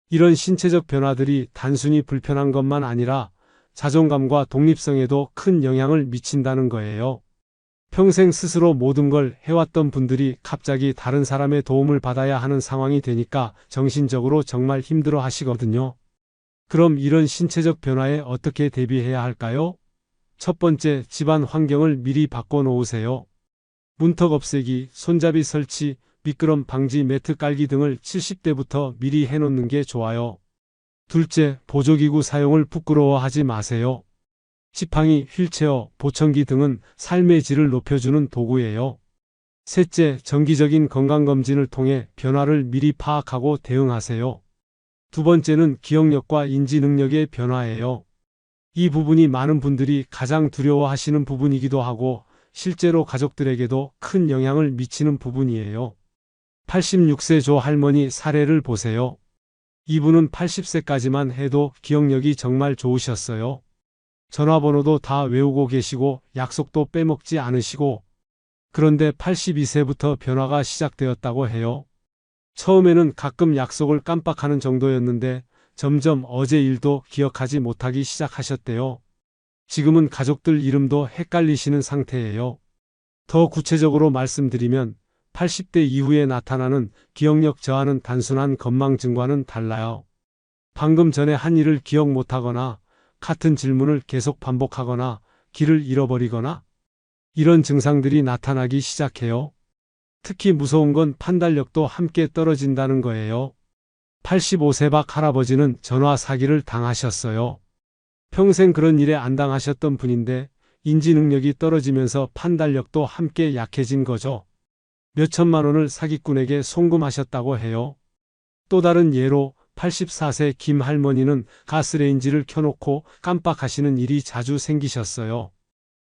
S1: 이런 신체적 변화들이 단순히 불편한 것만 아니라 자존감과 독립성에도 큰 영향을 미친다는 거예요. 평생 스스로 모든 걸 해왔던 분들이 갑자기 다른 사람의 도움을 받아야 하는 상황이 되니까 정신적으로 정말 힘들어 하시거든요. 그럼 이런 신체적 변화에 어떻게 대비해야 할까요? 첫 번째, 집안 환경을 미리 바꿔 놓으세요. 문턱 없애기, 손잡이 설치, 미끄럼 방지 매트 깔기 등을 70대부터 미리 해놓는 게 좋아요. 둘째, 보조기구 사용을 부끄러워하지 마세요. 지팡이, 휠체어, 보청기 등은 삶의 질을 높여주는 도구예요. 셋째, 정기적인 건강검진을 통해 변화를 미리 파악하고 대응하세요. 두 번째는 기억력과 인지 능력의 변화예요. 이 부분이 많은 분들이 가장 두려워하시는 부분이기도 하고 실제로 가족들에게도 큰 영향을 미치는 부분이에요. 86세 조 할머니 사례를 보세요. 이분은 80세까지만 해도 기억력이 정말 좋으셨어요. 전화번호도 다 외우고 계시고 약속도 빼먹지 않으시고, 그런데 82세부터 변화가 시작되었다고 해요. 처음에는 가끔 약속을 깜빡하는 정도였는데 점점 어제 일도 기억하지 못하기 시작하셨대요. 지금은 가족들 이름도 헷갈리시는 상태예요. 더 구체적으로 말씀드리면 80대 이후에 나타나는 기억력 저하는 단순한 건망증과는 달라요. 방금 전에 한 일을 기억 못하거나 같은 질문을 계속 반복하거나 길을 잃어버리거나 이런 증상들이 나타나기 시작해요. 특히 무서운 건 판단력도 함께 떨어진다는 거예요. 85세 박 할아버지는 전화 사기를 당하셨어요. 평생 그런 일에 안 당하셨던 분인데 인지 능력이 떨어지면서 판단력도 함께 약해진 거죠. 몇천만 원을 사기꾼에게 송금하셨다고 해요. 또 다른 예로 84세 김 할머니는 가스레인지를 켜놓고 깜빡하시는 일이 자주 생기셨어요.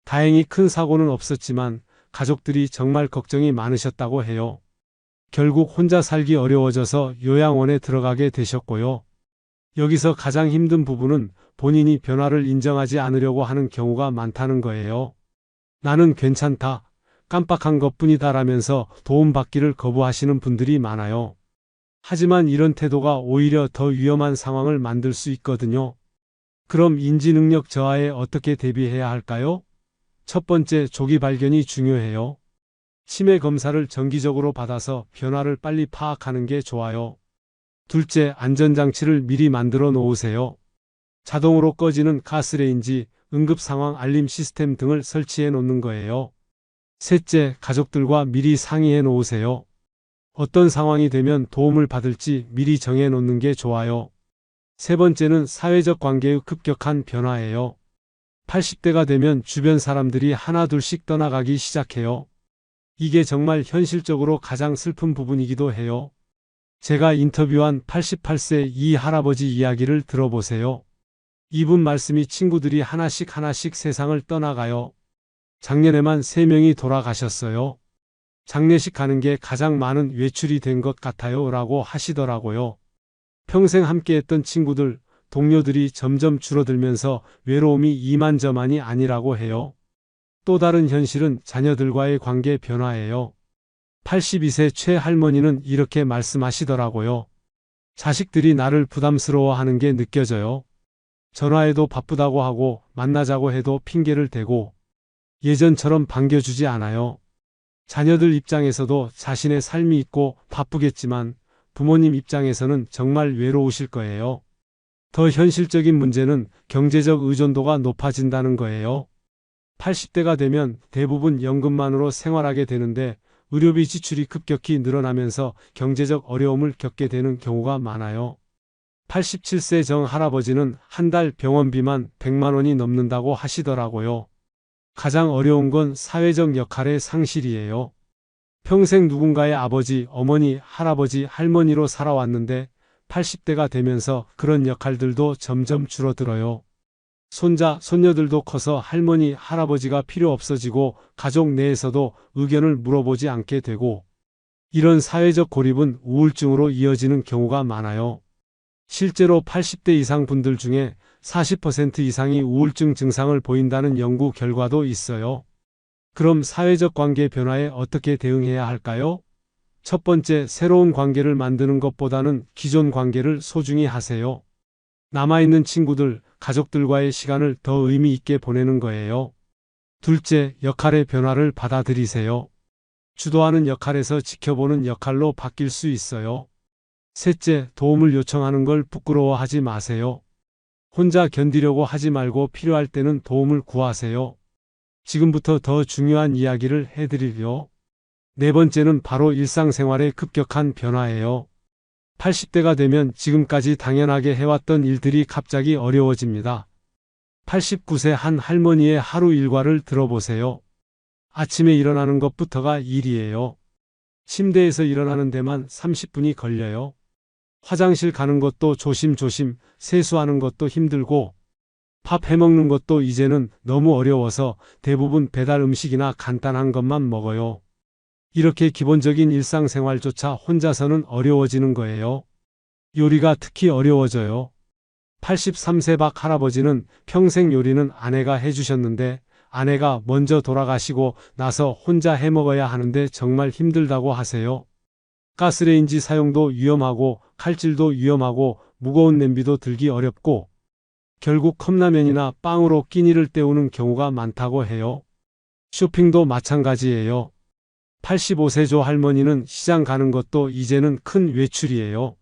S1: 다행히 큰 사고는 없었지만 가족들이 정말 걱정이 많으셨다고 해요. 결국 혼자 살기 어려워져서 요양원에 들어가게 되셨고요. 여기서 가장 힘든 부분은 본인이 변화를 인정하지 않으려고 하는 경우가 많다는 거예요. 나는 괜찮다, 깜빡한 것뿐이다라면서 도움받기를 거부하시는 분들이 많아요. 하지만 이런 태도가 오히려 더 위험한 상황을 만들 수 있거든요. 그럼 인지능력 저하에 어떻게 대비해야 할까요? 첫 번째, 조기 발견이 중요해요. 치매 검사를 정기적으로 받아서 변화를 빨리 파악하는 게 좋아요. 둘째, 안전장치를 미리 만들어 놓으세요. 자동으로 꺼지는 가스레인지, 응급상황 알림 시스템 등을 설치해 놓는 거예요. 셋째, 가족들과 미리 상의해 놓으세요. 어떤 상황이 되면 도움을 받을지 미리 정해 놓는 게 좋아요. 세 번째는 사회적 관계의 급격한 변화예요. 80대가 되면 주변 사람들이 하나둘씩 떠나가기 시작해요. 이게 정말 현실적으로 가장 슬픈 부분이기도 해요. 제가 인터뷰한 88세 이 할아버지 이야기를 들어보세요. 이분 말씀이 친구들이 하나씩 세상을 떠나가요. 작년에만 3명이 돌아가셨어요. 장례식 가는 게 가장 많은 외출이 된 것 같아요 라고 하시더라고요. 평생 함께했던 친구들, 동료들이 점점 줄어들면서 외로움이 이만저만이 아니라고 해요. 또 다른 현실은 자녀들과의 관계 변화예요. 82세 최 할머니는 이렇게 말씀하시더라고요. 자식들이 나를 부담스러워하는 게 느껴져요. 전화해도 바쁘다고 하고 만나자고 해도 핑계를 대고 예전처럼 반겨주지 않아요. 자녀들 입장에서도 자신의 삶이 있고 바쁘겠지만 부모님 입장에서는 정말 외로우실 거예요. 더 현실적인 문제는 경제적 의존도가 높아진다는 거예요. 80대가 되면 대부분 연금만으로 생활하게 되는데 의료비 지출이 급격히 늘어나면서 경제적 어려움을 겪게 되는 경우가 많아요. 87세 정 할아버지는 한 달 병원비만 100만 원이 넘는다고 하시더라고요. 가장 어려운 건 사회적 역할의 상실이에요. 평생 누군가의 아버지, 어머니, 할아버지, 할머니로 살아왔는데 80대가 되면서 그런 역할들도 점점 줄어들어요. 손자, 손녀들도 커서 할머니, 할아버지가 필요 없어지고 가족 내에서도 의견을 물어보지 않게 되고 이런 사회적 고립은 우울증으로 이어지는 경우가 많아요. 실제로 80대 이상 분들 중에 40% 이상이 우울증 증상을 보인다는 연구 결과도 있어요. 그럼 사회적 관계 변화에 어떻게 대응해야 할까요? 첫 번째, 새로운 관계를 만드는 것보다는 기존 관계를 소중히 하세요. 남아있는 친구들, 가족들과의 시간을 더 의미 있게 보내는 거예요. 둘째, 역할의 변화를 받아들이세요. 주도하는 역할에서 지켜보는 역할로 바뀔 수 있어요. 셋째, 도움을 요청하는 걸 부끄러워하지 마세요. 혼자 견디려고 하지 말고 필요할 때는 도움을 구하세요. 지금부터 더 중요한 이야기를 해드리려. 네 번째는 바로 일상생활의 급격한 변화예요. 80대가 되면 지금까지 당연하게 해왔던 일들이 갑자기 어려워집니다. 89세 한 할머니의 하루 일과를 들어보세요. 아침에 일어나는 것부터가 일이에요. 침대에서 일어나는 데만 30분이 걸려요. 화장실 가는 것도 조심조심, 세수하는 것도 힘들고, 밥 해먹는 것도 이제는 너무 어려워서 대부분 배달 음식이나 간단한 것만 먹어요. 이렇게 기본적인 일상생활조차 혼자서는 어려워지는 거예요. 요리가 특히 어려워져요. 83세 박 할아버지는 평생 요리는 아내가 해주셨는데 아내가 먼저 돌아가시고 나서 혼자 해먹어야 하는데 정말 힘들다고 하세요. 가스레인지 사용도 위험하고 칼질도 위험하고 무거운 냄비도 들기 어렵고 결국 컵라면이나 빵으로 끼니를 때우는 경우가 많다고 해요. 쇼핑도 마찬가지예요. 85세 조 할머니는 시장 가는 것도 이제는 큰 외출이에요.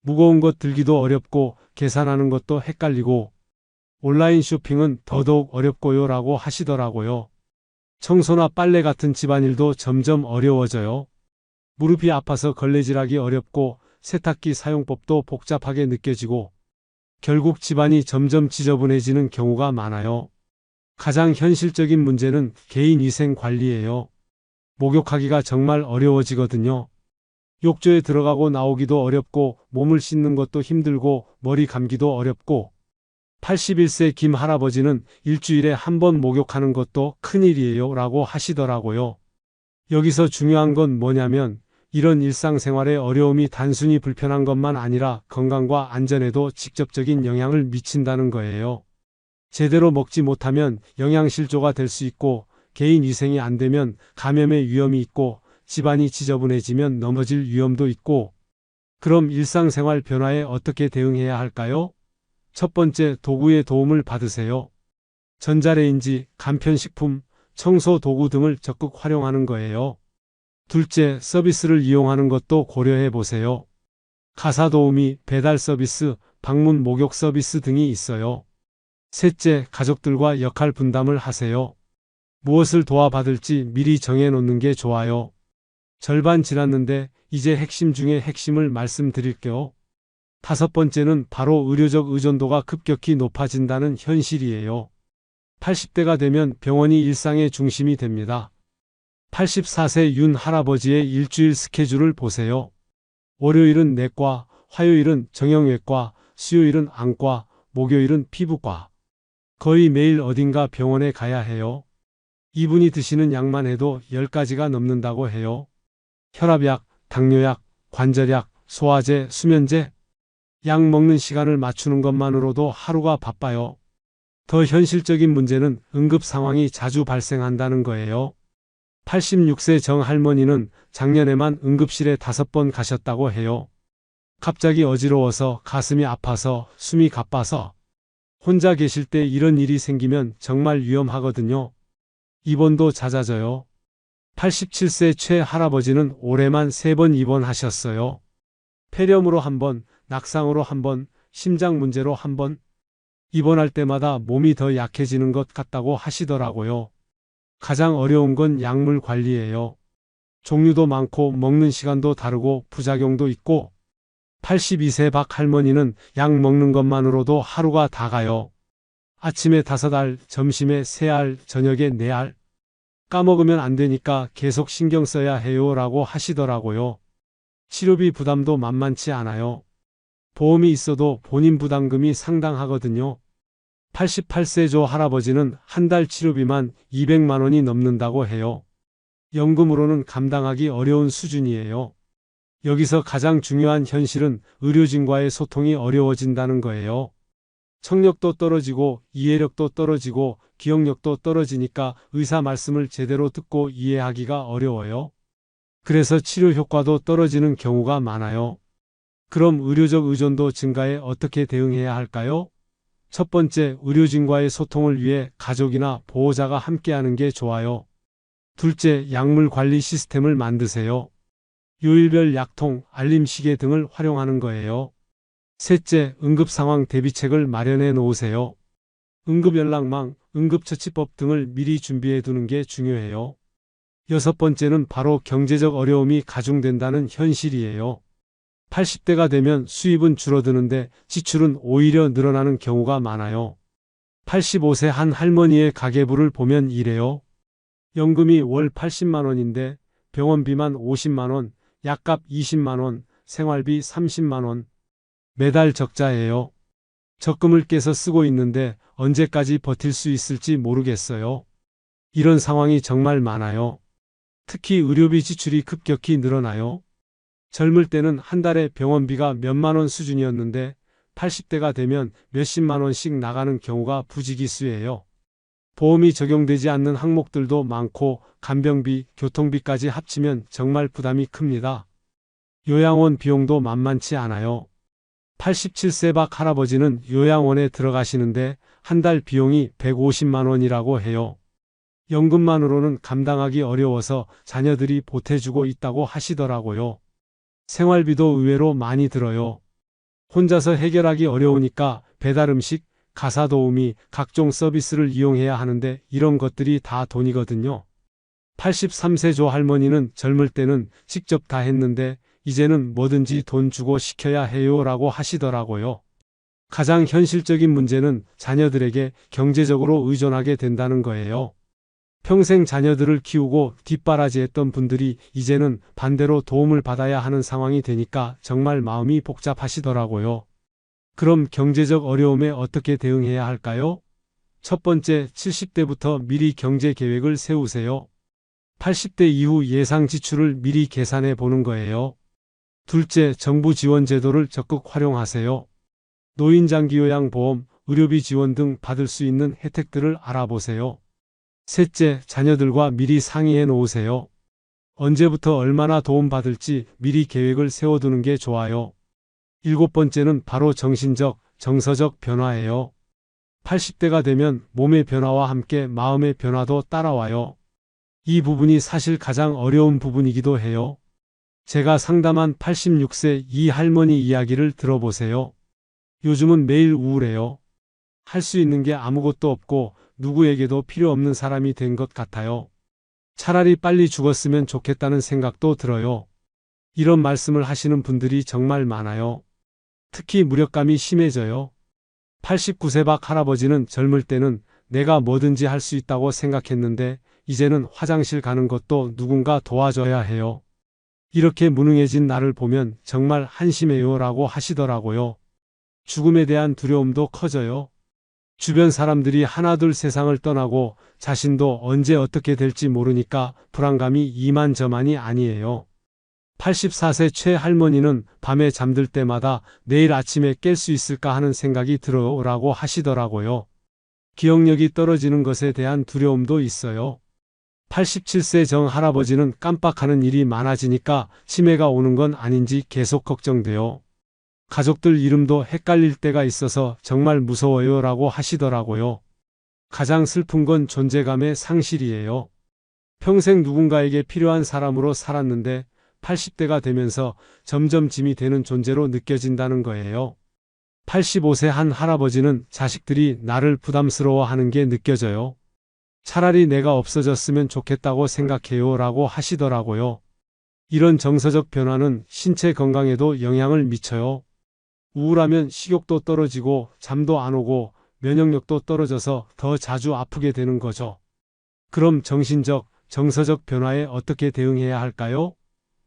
S1: 무거운 것 들기도 어렵고 계산하는 것도 헷갈리고 온라인 쇼핑은 더더욱 어렵고요 라고 하시더라고요. 청소나 빨래 같은 집안일도 점점 어려워져요. 무릎이 아파서 걸레질하기 어렵고 세탁기 사용법도 복잡하게 느껴지고 결국 집안이 점점 지저분해지는 경우가 많아요. 가장 현실적인 문제는 개인 위생 관리예요. 목욕하기가 정말 어려워지거든요. 욕조에 들어가고 나오기도 어렵고 몸을 씻는 것도 힘들고 머리 감기도 어렵고 81세 김 할아버지는 일주일에 한 번 목욕하는 것도 큰일이에요 라고 하시더라고요. 여기서 중요한 건 뭐냐면 이런 일상생활의 어려움이 단순히 불편한 것만 아니라 건강과 안전에도 직접적인 영향을 미친다는 거예요. 제대로 먹지 못하면 영양실조가 될 수 있고 개인 위생이 안 되면 감염의 위험이 있고 집안이 지저분해지면 넘어질 위험도 있고 그럼 일상생활 변화에 어떻게 대응해야 할까요? 첫 번째, 도구의 도움을 받으세요. 전자레인지, 간편식품, 청소 도구 등을 적극 활용하는 거예요. 둘째, 서비스를 이용하는 것도 고려해 보세요. 가사도우미, 배달 서비스, 방문 목욕 서비스 등이 있어요. 셋째, 가족들과 역할 분담을 하세요. 무엇을 도와받을지 미리 정해놓는 게 좋아요. 절반 지났는데 이제 핵심 중에 핵심을 말씀드릴게요. 다섯 번째는 바로 의료적 의존도가 급격히 높아진다는 현실이에요. 80대가 되면 병원이 일상의 중심이 됩니다. 84세 윤 할아버지의 일주일 스케줄을 보세요. 월요일은 내과, 화요일은 정형외과, 수요일은 안과, 목요일은 피부과. 거의 매일 어딘가 병원에 가야 해요. 이분이 드시는 약만 해도 10가지가 넘는다고 해요. 혈압약, 당뇨약, 관절약, 소화제, 수면제. 약 먹는 시간을 맞추는 것만으로도 하루가 바빠요. 더 현실적인 문제는 응급 상황이 자주 발생한다는 거예요. 86세 정 할머니는 작년에만 응급실에 5번 가셨다고 해요. 갑자기 어지러워서 가슴이 아파서 숨이 가빠서 혼자 계실 때 이런 일이 생기면 정말 위험하거든요. 입원도 잦아져요. 87세 최 할아버지는 올해만 3번 입원하셨어요. 폐렴으로 1번, 낙상으로 1번, 심장 문제로 1번. 입원할 때마다 몸이 더 약해지는 것 같다고 하시더라고요. 가장 어려운 건 약물 관리예요. 종류도 많고 먹는 시간도 다르고 부작용도 있고 82세 박 할머니는 약 먹는 것만으로도 하루가 다 가요. 아침에 5알, 점심에 3알, 저녁에 4알. 까먹으면 안 되니까 계속 신경 써야 해요 라고 하시더라고요. 치료비 부담도 만만치 않아요. 보험이 있어도 본인 부담금이 상당하거든요. 88세 조 할아버지는 한 달 치료비만 200만 원이 넘는다고 해요. 연금으로는 감당하기 어려운 수준이에요. 여기서 가장 중요한 현실은 의료진과의 소통이 어려워진다는 거예요. 청력도 떨어지고 이해력도 떨어지고 기억력도 떨어지니까 의사 말씀을 제대로 듣고 이해하기가 어려워요. 그래서 치료 효과도 떨어지는 경우가 많아요. 그럼 의료적 의존도 증가에 어떻게 대응해야 할까요? 첫 번째, 의료진과의 소통을 위해 가족이나 보호자가 함께하는 게 좋아요. 둘째, 약물 관리 시스템을 만드세요. 요일별 약통, 알림 시계 등을 활용하는 거예요. 셋째, 응급상황 대비책을 마련해 놓으세요. 응급연락망, 응급처치법 등을 미리 준비해 두는 게 중요해요. 여섯 번째는 바로 경제적 어려움이 가중된다는 현실이에요. 80대가 되면 수입은 줄어드는데 지출은 오히려 늘어나는 경우가 많아요. 85세 한 할머니의 가계부를 보면 이래요. 연금이 월 80만 원인데 병원비만 50만 원, 약값 20만 원, 생활비 30만 원. 매달 적자예요. 적금을 깨서 쓰고 있는데 언제까지 버틸 수 있을지 모르겠어요. 이런 상황이 정말 많아요. 특히 의료비 지출이 급격히 늘어나요. 젊을 때는 한 달에 병원비가 몇만 원 수준이었는데 80대가 되면 몇십만 원씩 나가는 경우가 부지기수예요. 보험이 적용되지 않는 항목들도 많고 간병비, 교통비까지 합치면 정말 부담이 큽니다. 요양원 비용도 만만치 않아요. 87세 박 할아버지는 요양원에 들어가시는데 한 달 비용이 150만 원이라고 해요. 연금만으로는 감당하기 어려워서 자녀들이 보태주고 있다고 하시더라고요. 생활비도 의외로 많이 들어요. 혼자서 해결하기 어려우니까 배달음식, 가사도우미, 각종 서비스를 이용해야 하는데 이런 것들이 다 돈이거든요. 83세 조 할머니는 젊을 때는 직접 다 했는데 이제는 뭐든지 돈 주고 시켜야 해요 라고 하시더라고요. 가장 현실적인 문제는 자녀들에게 경제적으로 의존하게 된다는 거예요. 평생 자녀들을 키우고 뒷바라지했던 분들이 이제는 반대로 도움을 받아야 하는 상황이 되니까 정말 마음이 복잡하시더라고요. 그럼 경제적 어려움에 어떻게 대응해야 할까요? 첫 번째, 70대부터 미리 경제 계획을 세우세요. 80대 이후 예상 지출을 미리 계산해 보는 거예요. 둘째, 정부 지원 제도를 적극 활용하세요. 노인장기요양보험, 의료비 지원 등 받을 수 있는 혜택들을 알아보세요. 셋째, 자녀들과 미리 상의해 놓으세요. 언제부터 얼마나 도움받을지 미리 계획을 세워두는 게 좋아요. 일곱 번째는 바로 정신적, 정서적 변화예요. 80대가 되면 몸의 변화와 함께 마음의 변화도 따라와요. 이 부분이 사실 가장 어려운 부분이기도 해요. 제가 상담한 86세 이 할머니 이야기를 들어보세요. 요즘은 매일 우울해요. 할 수 있는 게 아무것도 없고 누구에게도 필요 없는 사람이 된 것 같아요. 차라리 빨리 죽었으면 좋겠다는 생각도 들어요. 이런 말씀을 하시는 분들이 정말 많아요. 특히 무력감이 심해져요. 89세 박 할아버지는 젊을 때는 내가 뭐든지 할 수 있다고 생각했는데 이제는 화장실 가는 것도 누군가 도와줘야 해요. 이렇게 무능해진 나를 보면 정말 한심해요 라고 하시더라고요. 죽음에 대한 두려움도 커져요. 주변 사람들이 하나둘 세상을 떠나고 자신도 언제 어떻게 될지 모르니까 불안감이 이만저만이 아니에요. 84세 최 할머니는 밤에 잠들 때마다 내일 아침에 깰 수 있을까 하는 생각이 들어요 라고 하시더라고요. 기억력이 떨어지는 것에 대한 두려움도 있어요. 87세 정 할아버지는 깜빡하는 일이 많아지니까 치매가 오는 건 아닌지 계속 걱정돼요. 가족들 이름도 헷갈릴 때가 있어서 정말 무서워요 라고 하시더라고요. 가장 슬픈 건 존재감의 상실이에요. 평생 누군가에게 필요한 사람으로 살았는데 80대가 되면서 점점 짐이 되는 존재로 느껴진다는 거예요. 85세 한 할아버지는 자식들이 나를 부담스러워하는 게 느껴져요. 차라리 내가 없어졌으면 좋겠다고 생각해요 라고 하시더라고요. 이런 정서적 변화는 신체 건강에도 영향을 미쳐요. 우울하면 식욕도 떨어지고 잠도 안 오고 면역력도 떨어져서 더 자주 아프게 되는 거죠. 그럼 정신적, 정서적 변화에 어떻게 대응해야 할까요?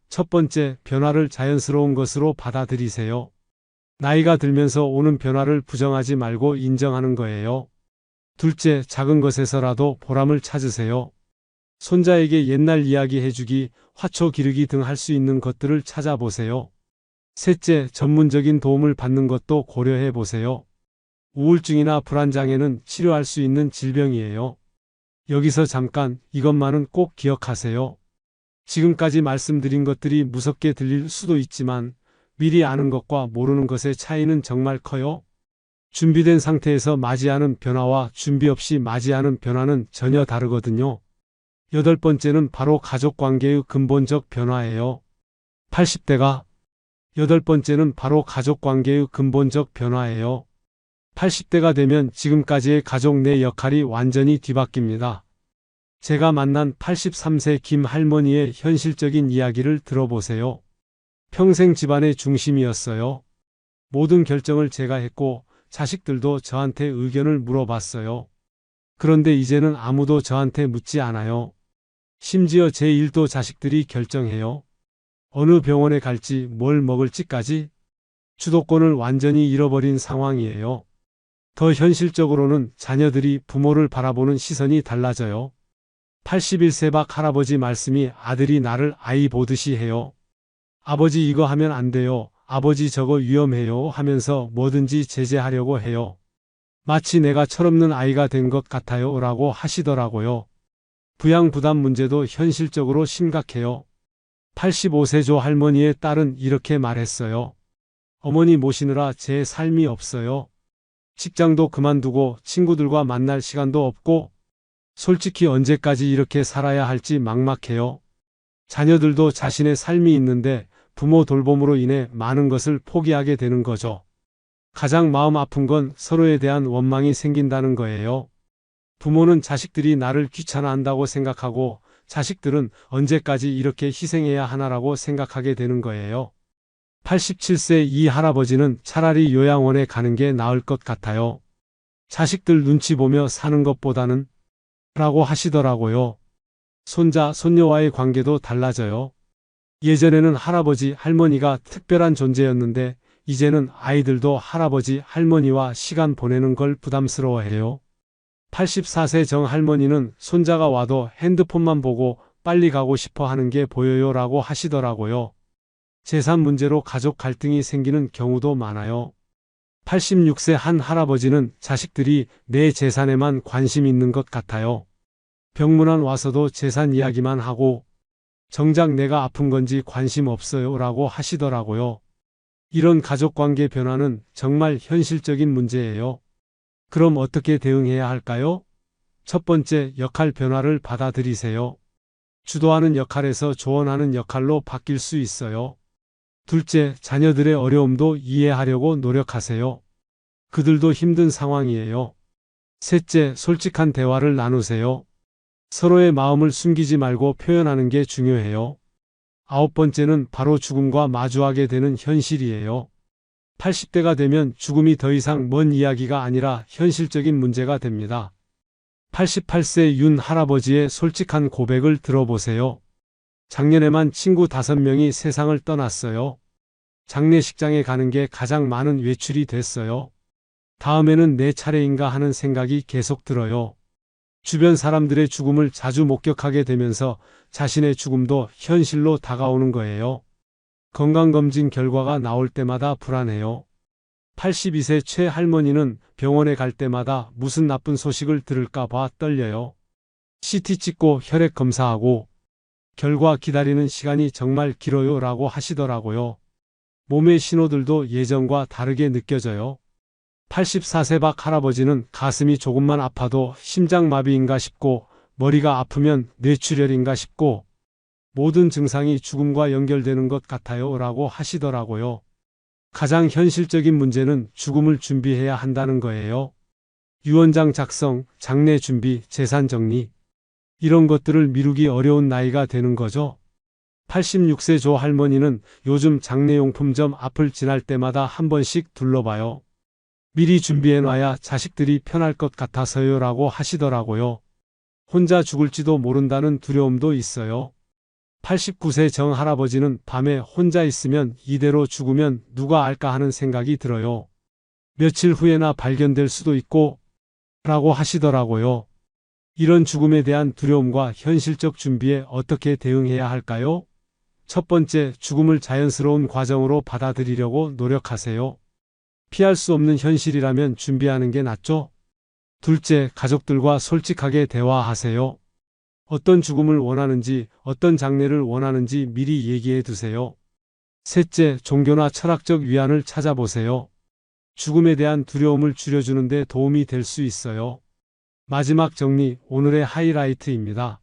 S1: 첫 번째, 변화를 자연스러운 것으로 받아들이세요. 나이가 들면서 오는 변화를 부정하지 말고 인정하는 거예요. 둘째, 작은 것에서라도 보람을 찾으세요. 손자에게 옛날 이야기 해주기, 화초 기르기 등 할 수 있는 것들을 찾아보세요. 셋째, 전문적인 도움을 받는 것도 고려해 보세요. 우울증이나 불안장애는 치료할 수 있는 질병이에요. 여기서 잠깐 이것만은 꼭 기억하세요. 지금까지 말씀드린 것들이 무섭게 들릴 수도 있지만 미리 아는 것과 모르는 것의 차이는 정말 커요. 준비된 상태에서 맞이하는 변화와 준비 없이 맞이하는 변화는 전혀 다르거든요. 여덟 번째는 바로 가족관계의 근본적 변화예요. 80대가 여덟 번째는 바로 가족관계의 근본적 변화예요. 80대가 되면 지금까지의 가족 내 역할이 완전히 뒤바뀝니다. 제가 만난 83세 김 할머니의 현실적인 이야기를 들어보세요. 평생 집안의 중심이었어요. 모든 결정을 제가 했고 자식들도 저한테 의견을 물어봤어요. 그런데 이제는 아무도 저한테 묻지 않아요. 심지어 제 일도 자식들이 결정해요. 어느 병원에 갈지 뭘 먹을지까지 주도권을 완전히 잃어버린 상황이에요. 더 현실적으로는 자녀들이 부모를 바라보는 시선이 달라져요. 81세 박 할아버지 말씀이 아들이 나를 아이 보듯이 해요. 아버지 이거 하면 안 돼요. 아버지 저거 위험해요 하면서 뭐든지 제재하려고 해요. 마치 내가 철없는 아이가 된 것 같아요 라고 하시더라고요. 부양 부담 문제도 현실적으로 심각해요. 85세 조 할머니의 딸은 이렇게 말했어요. 어머니 모시느라 제 삶이 없어요. 직장도 그만두고 친구들과 만날 시간도 없고 솔직히 언제까지 이렇게 살아야 할지 막막해요. 자녀들도 자신의 삶이 있는데 부모 돌봄으로 인해 많은 것을 포기하게 되는 거죠. 가장 마음 아픈 건 서로에 대한 원망이 생긴다는 거예요. 부모는 자식들이 나를 귀찮아한다고 생각하고 자식들은 언제까지 이렇게 희생해야 하나라고 생각하게 되는 거예요. 87세 이 할아버지는 차라리 요양원에 가는 게 나을 것 같아요. 자식들 눈치 보며 사는 것보다는 라고 하시더라고요. 손자, 손녀와의 관계도 달라져요. 예전에는 할아버지, 할머니가 특별한 존재였는데 이제는 아이들도 할아버지, 할머니와 시간 보내는 걸 부담스러워해요. 84세 정 할머니는 손자가 와도 핸드폰만 보고 빨리 가고 싶어 하는 게 보여요 라고 하시더라고요. 재산 문제로 가족 갈등이 생기는 경우도 많아요. 86세 한 할아버지는 자식들이 내 재산에만 관심 있는 것 같아요. 병문안 와서도 재산 이야기만 하고 정작 내가 아픈 건지 관심 없어요 라고 하시더라고요. 이런 가족관계 변화는 정말 현실적인 문제예요. 그럼 어떻게 대응해야 할까요? 첫 번째, 역할 변화를 받아들이세요. 주도하는 역할에서 조언하는 역할로 바뀔 수 있어요. 둘째, 자녀들의 어려움도 이해하려고 노력하세요. 그들도 힘든 상황이에요. 셋째, 솔직한 대화를 나누세요. 서로의 마음을 숨기지 말고 표현하는 게 중요해요. 아홉 번째는 바로 죽음과 마주하게 되는 현실이에요. 80대가 되면 죽음이 더 이상 먼 이야기가 아니라 현실적인 문제가 됩니다. 88세 윤 할아버지의 솔직한 고백을 들어보세요. 작년에만 친구 5명이 세상을 떠났어요. 장례식장에 가는 게 가장 많은 외출이 됐어요. 다음에는 내 차례인가 하는 생각이 계속 들어요. 주변 사람들의 죽음을 자주 목격하게 되면서 자신의 죽음도 현실로 다가오는 거예요. 건강검진 결과가 나올 때마다 불안해요. 82세 최 할머니는 병원에 갈 때마다 무슨 나쁜 소식을 들을까 봐 떨려요. CT 찍고 혈액 검사하고 결과 기다리는 시간이 정말 길어요 라고 하시더라고요. 몸의 신호들도 예전과 다르게 느껴져요. 84세 박 할아버지는 가슴이 조금만 아파도 심장마비인가 싶고 머리가 아프면 뇌출혈인가 싶고 모든 증상이 죽음과 연결되는 것 같아요 라고 하시더라고요. 가장 현실적인 문제는 죽음을 준비해야 한다는 거예요. 유언장 작성, 장례 준비, 재산 정리 이런 것들을 미루기 어려운 나이가 되는 거죠. 86세 조 할머니는 요즘 장례용품점 앞을 지날 때마다 한 번씩 둘러봐요. 미리 준비해놔야 자식들이 편할 것 같아서요 라고 하시더라고요. 혼자 죽을지도 모른다는 두려움도 있어요. 89세 정 할아버지는 밤에 혼자 있으면 이대로 죽으면 누가 알까 하는 생각이 들어요. 며칠 후에나 발견될 수도 있고 라고 하시더라고요. 이런 죽음에 대한 두려움과 현실적 준비에 어떻게 대응해야 할까요? 첫 번째, 죽음을 자연스러운 과정으로 받아들이려고 노력하세요. 피할 수 없는 현실이라면 준비하는 게 낫죠? 둘째, 가족들과 솔직하게 대화하세요. 어떤 죽음을 원하는지, 어떤 장례를 원하는지 미리 얘기해 두세요. 셋째, 종교나 철학적 위안을 찾아보세요. 죽음에 대한 두려움을 줄여주는 데 도움이 될 수 있어요. 마지막 정리, 오늘의 하이라이트입니다.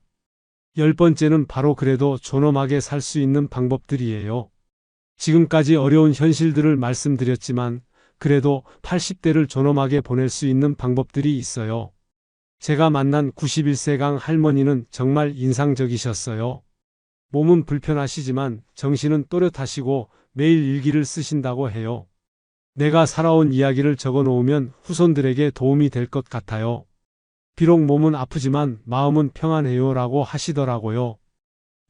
S1: 10번째는 바로 그래도 존엄하게 살 수 있는 방법들이에요. 지금까지 어려운 현실들을 말씀드렸지만 그래도 80대를 존엄하게 보낼 수 있는 방법들이 있어요. 제가 만난 91세강 할머니는 정말 인상적이셨어요. 몸은 불편하시지만 정신은 또렷하시고 매일 일기를 쓰신다고 해요. 내가 살아온 이야기를 적어 놓으면 후손들에게 도움이 될 것 같아요. 비록 몸은 아프지만 마음은 평안해요 라고 하시더라고요.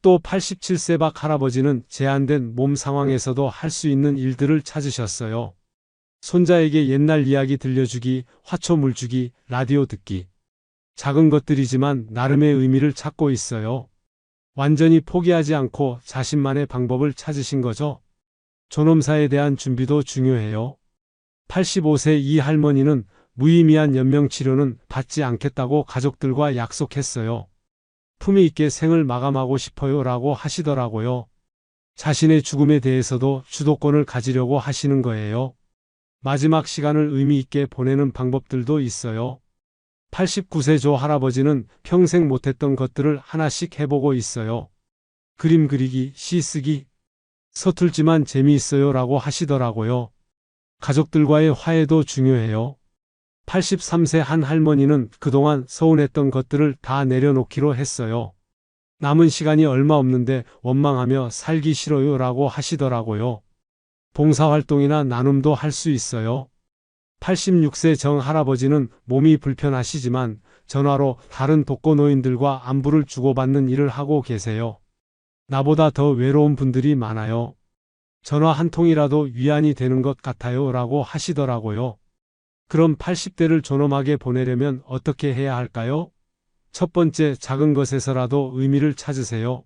S1: 또 87세 박 할아버지는 제한된 몸 상황에서도 할 수 있는 일들을 찾으셨어요. 손자에게 옛날 이야기 들려주기, 화초물 주기, 라디오 듣기. 작은 것들이지만 나름의 의미를 찾고 있어요. 완전히 포기하지 않고 자신만의 방법을 찾으신 거죠. 존엄사에 대한 준비도 중요해요. 85세 이 할머니는 무의미한 연명치료는 받지 않겠다고 가족들과 약속했어요. 품위 있게 생을 마감하고 싶어요 라고 하시더라고요. 자신의 죽음에 대해서도 주도권을 가지려고 하시는 거예요. 마지막 시간을 의미 있게 보내는 방법들도 있어요. 89세 조 할아버지는 평생 못했던 것들을 하나씩 해보고 있어요. 그림 그리기, 시 쓰기. 서툴지만 재미있어요 라고 하시더라고요. 가족들과의 화해도 중요해요. 83세 한 할머니는 그동안 서운했던 것들을 다 내려놓기로 했어요. 남은 시간이 얼마 없는데 원망하며 살기 싫어요 라고 하시더라고요. 봉사활동이나 나눔도 할 수 있어요. 86세 정 할아버지는 몸이 불편하시지만 전화로 다른 독거노인들과 안부를 주고받는 일을 하고 계세요. 나보다 더 외로운 분들이 많아요. 전화 한 통이라도 위안이 되는 것 같아요 라고 하시더라고요. 그럼 80대를 존엄하게 보내려면 어떻게 해야 할까요? 첫 번째, 작은 것에서라도 의미를 찾으세요.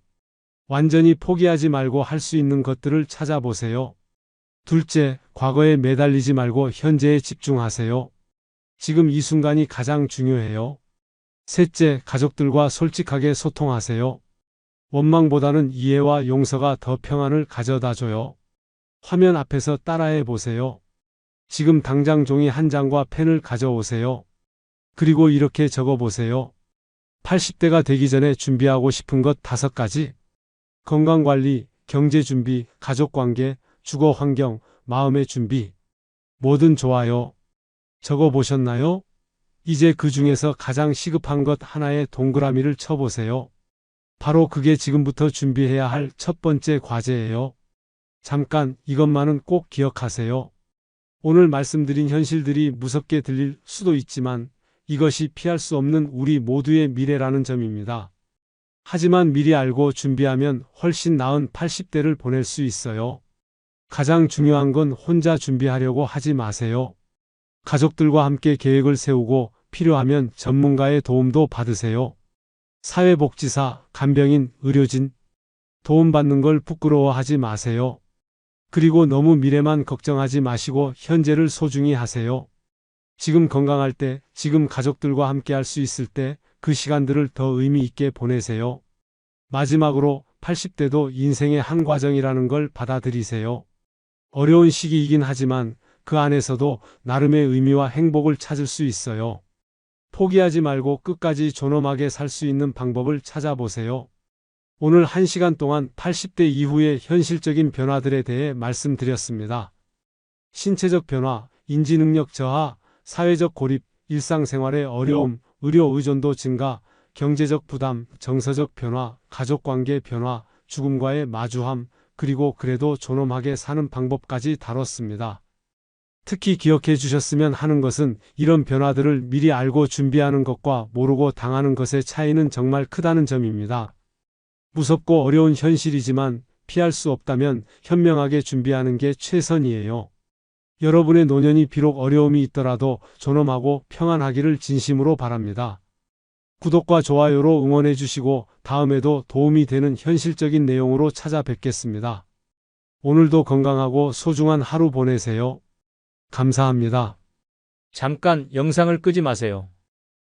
S1: 완전히 포기하지 말고 할 수 있는 것들을 찾아보세요. 둘째, 과거에 매달리지 말고 현재에 집중하세요. 지금 이 순간이 가장 중요해요. 셋째, 가족들과 솔직하게 소통하세요. 원망보다는 이해와 용서가 더 평안을 가져다줘요. 화면 앞에서 따라해 보세요. 지금 당장 종이 한 장과 펜을 가져오세요. 그리고 이렇게 적어보세요. 80대가 되기 전에 준비하고 싶은 것 5가지. 건강관리, 경제준비, 가족관계, 주거환경, 마음의 준비. 뭐든 좋아요. 적어보셨나요? 이제 그 중에서 가장 시급한 것 하나에 동그라미를 쳐보세요. 바로 그게 지금부터 준비해야 할 첫 번째 과제예요. 잠깐 이것만은 꼭 기억하세요. 오늘 말씀드린 현실들이 무섭게 들릴 수도 있지만 이것이 피할 수 없는 우리 모두의 미래라는 점입니다. 하지만 미리 알고 준비하면 훨씬 나은 80대를 보낼 수 있어요. 가장 중요한 건 혼자 준비하려고 하지 마세요. 가족들과 함께 계획을 세우고 필요하면 전문가의 도움도 받으세요. 사회복지사, 간병인, 의료진, 도움받는 걸 부끄러워하지 마세요. 그리고 너무 미래만 걱정하지 마시고 현재를 소중히 하세요. 지금 건강할 때, 지금 가족들과 함께 할 수 있을 때 그 시간들을 더 의미 있게 보내세요. 마지막으로 80대도 인생의 한 과정이라는 걸 받아들이세요. 어려운 시기이긴 하지만 그 안에서도 나름의 의미와 행복을 찾을 수 있어요. 포기하지 말고 끝까지 존엄하게 살 수 있는 방법을 찾아보세요. 오늘 1시간 동안 80대 이후의 현실적인 변화들에 대해 말씀드렸습니다. 신체적 변화, 인지능력 저하, 사회적 고립, 일상생활의 어려움, 의료 의존도 증가, 경제적 부담, 정서적 변화, 가족관계 변화, 죽음과의 마주함, 그리고 그래도 존엄하게 사는 방법까지 다뤘습니다. 특히 기억해 주셨으면 하는 것은 이런 변화들을 미리 알고 준비하는 것과 모르고 당하는 것의 차이는 정말 크다는 점입니다. 무섭고 어려운 현실이지만 피할 수 없다면 현명하게 준비하는 게 최선이에요. 여러분의 노년이 비록 어려움이 있더라도 존엄하고 평안하기를 진심으로 바랍니다. 구독과 좋아요로 응원해 주시고 다음에도 도움이 되는 현실적인 내용으로 찾아뵙겠습니다. 오늘도 건강하고 소중한 하루 보내세요. 감사합니다.
S2: 잠깐 영상을 끄지 마세요.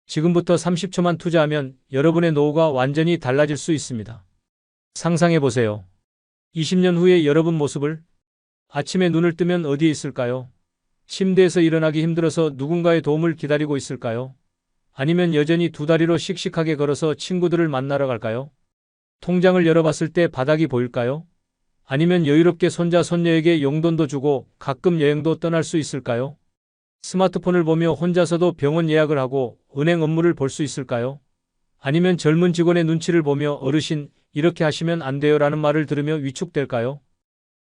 S2: 지금부터 30초만 투자하면 여러분의 노후가 완전히 달라질 수 있습니다. 상상해 보세요. 20년 후의 여러분 모습을. 아침에 눈을 뜨면 어디에 있을까요? 침대에서 일어나기 힘들어서 누군가의 도움을 기다리고 있을까요? 아니면 여전히 두 다리로 씩씩하게 걸어서 친구들을 만나러 갈까요? 통장을 열어봤을 때 바닥이 보일까요? 아니면 여유롭게 손자 손녀에게 용돈도 주고 가끔 여행도 떠날 수 있을까요? 스마트폰을 보며 혼자서도 병원 예약을 하고 은행 업무를 볼 수 있을까요? 아니면 젊은 직원의 눈치를 보며 어르신, 이렇게 하시면 안 돼요 라는 말을 들으며 위축될까요?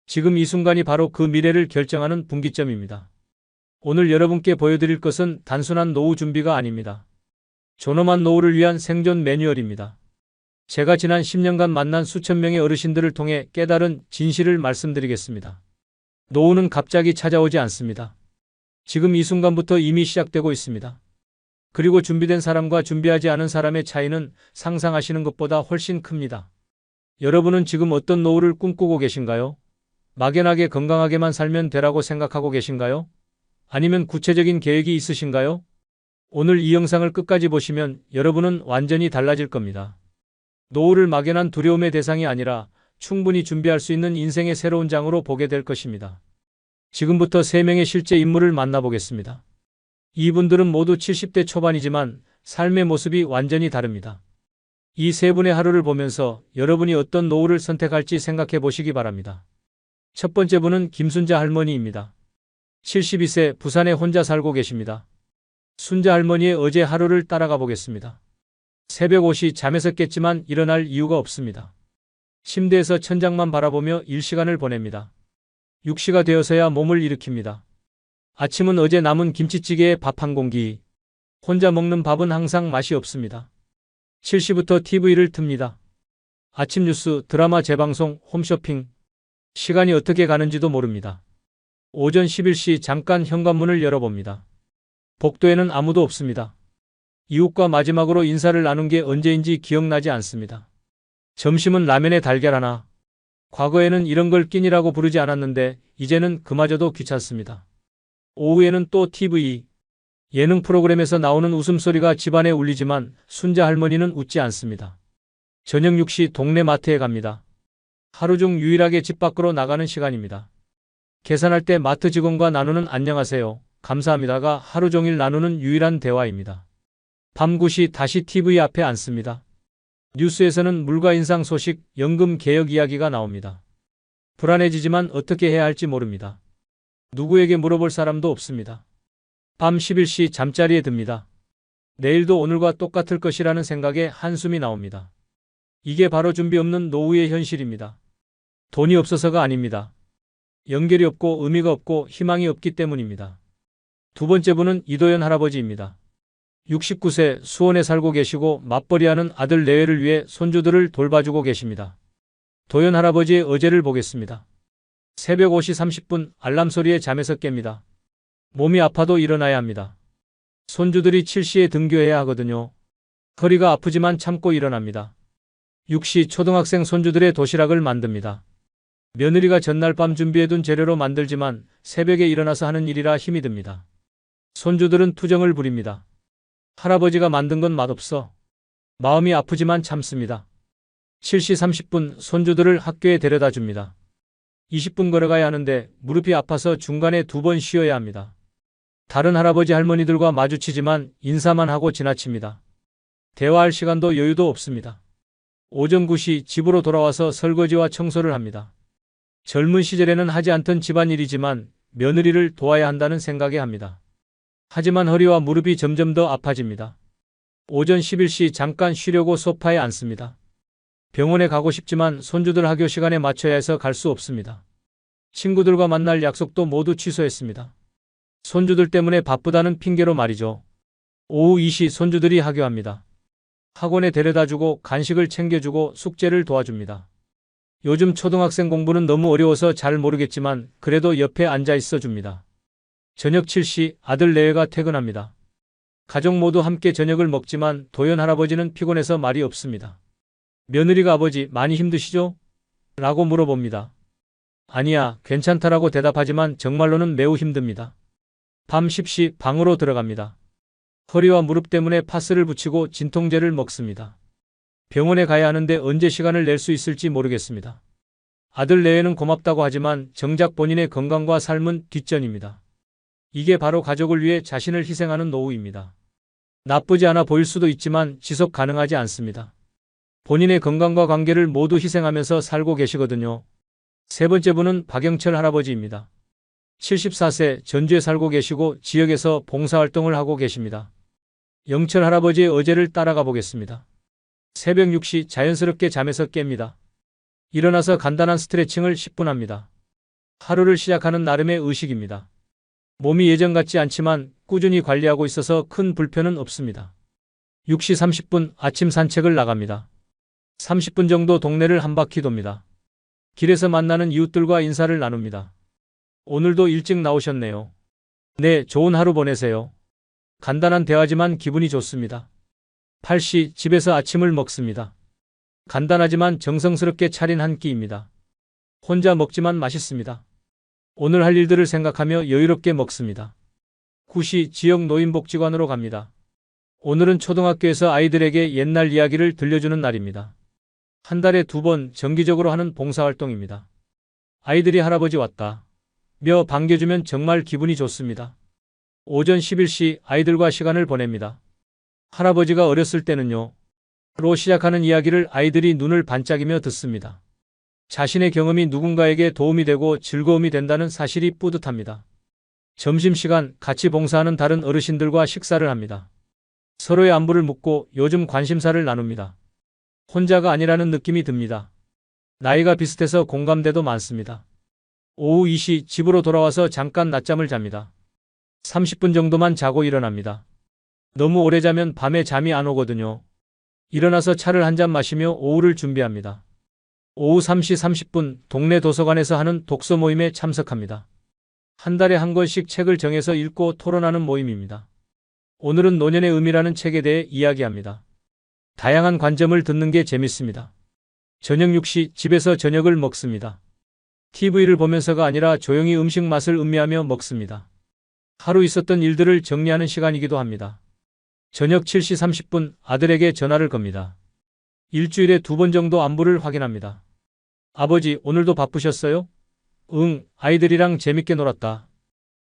S2: 지금 이 순간이 바로 그 미래를 결정하는 분기점입니다. 오늘 여러분께 보여드릴 것은 단순한 노후 준비가 아닙니다. 존엄한 노후를 위한 생존 매뉴얼입니다. 제가 지난 10년간 만난 수천 명의 어르신들을 통해 깨달은 진실을 말씀드리겠습니다. 노후는 갑자기 찾아오지 않습니다. 지금 이 순간부터 이미 시작되고 있습니다. 그리고 준비된 사람과 준비하지 않은 사람의 차이는 상상하시는 것보다 훨씬 큽니다. 여러분은 지금 어떤 노후를 꿈꾸고 계신가요? 막연하게 건강하게만 살면 되라고 생각하고 계신가요? 아니면 구체적인 계획이 있으신가요? 오늘 이 영상을 끝까지 보시면 여러분은 완전히 달라질 겁니다. 노후를 막연한 두려움의 대상이 아니라 충분히 준비할 수 있는 인생의 새로운 장으로 보게 될 것입니다. 지금부터 3명의 실제 인물을 만나보겠습니다. 이분들은 모두 70대 초반이지만 삶의 모습이 완전히 다릅니다. 이 3분의 하루를 보면서 여러분이 어떤 노후를 선택할지 생각해 보시기 바랍니다. 첫 번째 분은 김순자 할머니입니다. 72세 부산에 혼자 살고 계십니다. 순자 할머니의 어제 하루를 따라가 보겠습니다. 새벽 5시 잠에서 깼지만 일어날 이유가 없습니다. 침대에서 천장만 바라보며 일시간을 보냅니다. 6시가 되어서야 몸을 일으킵니다. 아침은 어제 남은 김치찌개에 밥 한 공기. 혼자 먹는 밥은 항상 맛이 없습니다. 7시부터 TV를 틉니다. 아침 뉴스, 드라마 재방송, 홈쇼핑. 시간이 어떻게 가는지도 모릅니다. 오전 11시 잠깐 현관문을 열어봅니다. 복도에는 아무도 없습니다. 이웃과 마지막으로 인사를 나눈 게 언제인지 기억나지 않습니다. 점심은 라면에 달걀 하나. 과거에는 이런 걸 끼니라고 부르지 않았는데 이제는 그마저도 귀찮습니다. 오후에는 또 TV. 예능 프로그램에서 나오는 웃음소리가 집안에 울리지만 순자 할머니는 웃지 않습니다. 저녁 6시 동네 마트에 갑니다. 하루 중 유일하게 집 밖으로 나가는 시간입니다. 계산할 때 마트 직원과 나누는 안녕하세요, 감사합니다가 하루 종일 나누는 유일한 대화입니다. 밤 9시 다시 TV 앞에 앉습니다. 뉴스에서는 물가 인상 소식, 연금 개혁 이야기가 나옵니다. 불안해지지만 어떻게 해야 할지 모릅니다. 누구에게 물어볼 사람도 없습니다. 밤 11시 잠자리에 듭니다. 내일도 오늘과 똑같을 것이라는 생각에 한숨이 나옵니다. 이게 바로 준비 없는 노후의 현실입니다. 돈이 없어서가 아닙니다. 연결이 없고 의미가 없고 희망이 없기 때문입니다. 두 번째 분은 이도현 할아버지입니다. 69세 수원에 살고 계시고 맞벌이하는 아들 내외를 위해 손주들을 돌봐주고 계십니다. 도현 할아버지의 어제를 보겠습니다. 새벽 5시 30분 알람 소리에 잠에서 깹니다. 몸이 아파도 일어나야 합니다. 손주들이 7시에 등교해야 하거든요. 허리가 아프지만 참고 일어납니다. 6시 초등학생 손주들의 도시락을 만듭니다. 며느리가 전날 밤 준비해둔 재료로 만들지만 새벽에 일어나서 하는 일이라 힘이 듭니다. 손주들은 투정을 부립니다. 할아버지가 만든 건 맛없어. 마음이 아프지만 참습니다. 7시 30분 손주들을 학교에 데려다 줍니다. 20분 걸어가야 하는데 무릎이 아파서 중간에 2번 쉬어야 합니다. 다른 할아버지 할머니들과 마주치지만 인사만 하고 지나칩니다. 대화할 시간도 여유도 없습니다. 오전 9시 집으로 돌아와서 설거지와 청소를 합니다. 젊은 시절에는 하지 않던 집안일이지만 며느리를 도와야 한다는 생각에 합니다. 하지만 허리와 무릎이 점점 더 아파집니다. 오전 11시 잠깐 쉬려고 소파에 앉습니다. 병원에 가고 싶지만 손주들 학교 시간에 맞춰야 해서 갈 수 없습니다. 친구들과 만날 약속도 모두 취소했습니다. 손주들 때문에 바쁘다는 핑계로 말이죠. 오후 2시 손주들이 하교합니다. 학원에 데려다주고 간식을 챙겨주고 숙제를 도와줍니다. 요즘 초등학생 공부는 너무 어려워서 잘 모르겠지만 그래도 옆에 앉아 있어 줍니다. 저녁 7시 아들 내외가 퇴근합니다. 가족 모두 함께 저녁을 먹지만 도현 할아버지는 피곤해서 말이 없습니다. 며느리가 아버지 많이 힘드시죠? 라고 물어봅니다. 아니야, 괜찮다라고 대답하지만 정말로는 매우 힘듭니다. 밤 10시 방으로 들어갑니다. 허리와 무릎 때문에 파스를 붙이고 진통제를 먹습니다. 병원에 가야 하는데 언제 시간을 낼 수 있을지 모르겠습니다. 아들 내외는 고맙다고 하지만 정작 본인의 건강과 삶은 뒷전입니다. 이게 바로 가족을 위해 자신을 희생하는 노후입니다. 나쁘지 않아 보일 수도 있지만 지속 가능하지 않습니다. 본인의 건강과 관계를 모두 희생하면서 살고 계시거든요. 세 번째 분은 박영철 할아버지입니다. 74세 전주에 살고 계시고 지역에서 봉사활동을 하고 계십니다. 영철 할아버지의 어제를 따라가 보겠습니다. 새벽 6시 자연스럽게 잠에서 깹니다. 일어나서 간단한 스트레칭을 10분 합니다. 하루를 시작하는 나름의 의식입니다. 몸이 예전 같지 않지만 꾸준히 관리하고 있어서 큰 불편은 없습니다. 6시 30분 아침 산책을 나갑니다. 30분 정도 동네를 한 바퀴 돕니다. 길에서 만나는 이웃들과 인사를 나눕니다. 오늘도 일찍 나오셨네요. 네, 좋은 하루 보내세요. 간단한 대화지만 기분이 좋습니다. 8시 집에서 아침을 먹습니다. 간단하지만 정성스럽게 차린 한 끼입니다. 혼자 먹지만 맛있습니다. 오늘 할 일들을 생각하며 여유롭게 먹습니다. 9시 지역 노인복지관으로 갑니다. 오늘은 초등학교에서 아이들에게 옛날 이야기를 들려주는 날입니다. 한 달에 2번 정기적으로 하는 봉사활동입니다. 아이들이 할아버지 왔다 며 반겨주면 정말 기분이 좋습니다. 오전 11시 아이들과 시간을 보냅니다. 할아버지가 어렸을 때는요 로 시작하는 이야기를 아이들이 눈을 반짝이며 듣습니다. 자신의 경험이 누군가에게 도움이 되고 즐거움이 된다는 사실이 뿌듯합니다. 점심시간 같이 봉사하는 다른 어르신들과 식사를 합니다. 서로의 안부를 묻고 요즘 관심사를 나눕니다. 혼자가 아니라는 느낌이 듭니다. 나이가 비슷해서 공감대도 많습니다. 오후 2시 집으로 돌아와서 잠깐 낮잠을 잡니다. 30분 정도만 자고 일어납니다. 너무 오래 자면 밤에 잠이 안 오거든요. 일어나서 차를 한 잔 마시며 오후를 준비합니다. 오후 3시 30분 동네 도서관에서 하는 독서 모임에 참석합니다. 한 달에 한 권씩 책을 정해서 읽고 토론하는 모임입니다. 오늘은 노년의 의미라는 책에 대해 이야기합니다. 다양한 관점을 듣는 게 재밌습니다. 저녁 6시 집에서 저녁을 먹습니다. TV를 보면서가 아니라 조용히 음식 맛을 음미하며 먹습니다. 하루 있었던 일들을 정리하는 시간이기도 합니다. 저녁 7시 30분 아들에게 전화를 겁니다. 일주일에 2번 정도 안부를 확인합니다. 아버지, 오늘도 바쁘셨어요? 응, 아이들이랑 재밌게 놀았다.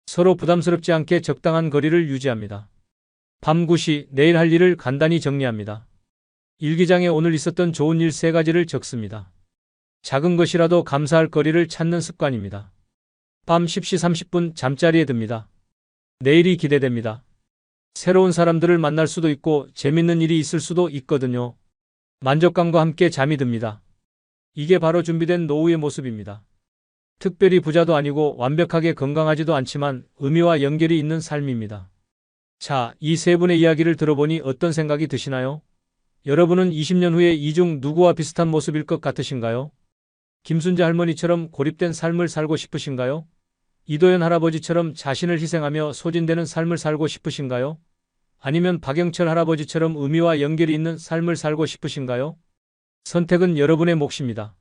S2: 서로 부담스럽지 않게 적당한 거리를 유지합니다. 밤 9시 내일 할 일을 간단히 정리합니다. 일기장에 오늘 있었던 좋은 일 3가지를 적습니다. 작은 것이라도 감사할 거리를 찾는 습관입니다. 밤 10시 30분 잠자리에 듭니다. 내일이 기대됩니다. 새로운 사람들을 만날 수도 있고 재밌는 일이 있을 수도 있거든요. 만족감과 함께 잠이 듭니다. 이게 바로 준비된 노후의 모습입니다. 특별히 부자도 아니고 완벽하게 건강하지도 않지만 의미와 연결이 있는 삶입니다. 자, 이 3분의 이야기를 들어보니 어떤 생각이 드시나요? 여러분은 20년 후에 이 중 누구와 비슷한 모습일 것 같으신가요? 김순재 할머니처럼 고립된 삶을 살고 싶으신가요? 이도현 할아버지처럼 자신을 희생하며 소진되는 삶을 살고 싶으신가요? 아니면 박영철 할아버지처럼 의미와 연결이 있는 삶을 살고 싶으신가요? 선택은 여러분의 몫입니다.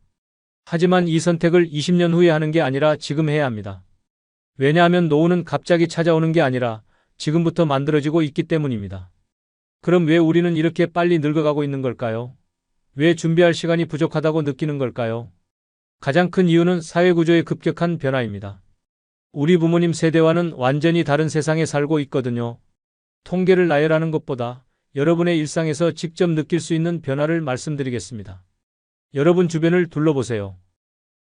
S2: 하지만 이 선택을 20년 후에 하는 게 아니라 지금 해야 합니다. 왜냐하면 노후는 갑자기 찾아오는 게 아니라 지금부터 만들어지고 있기 때문입니다. 그럼 왜 우리는 이렇게 빨리 늙어가고 있는 걸까요? 왜 준비할 시간이 부족하다고 느끼는 걸까요? 가장 큰 이유는 사회구조의 급격한 변화입니다. 우리 부모님 세대와는 완전히 다른 세상에 살고 있거든요. 통계를 나열하는 것보다 여러분의 일상에서 직접 느낄 수 있는 변화를 말씀드리겠습니다. 여러분 주변을 둘러보세요.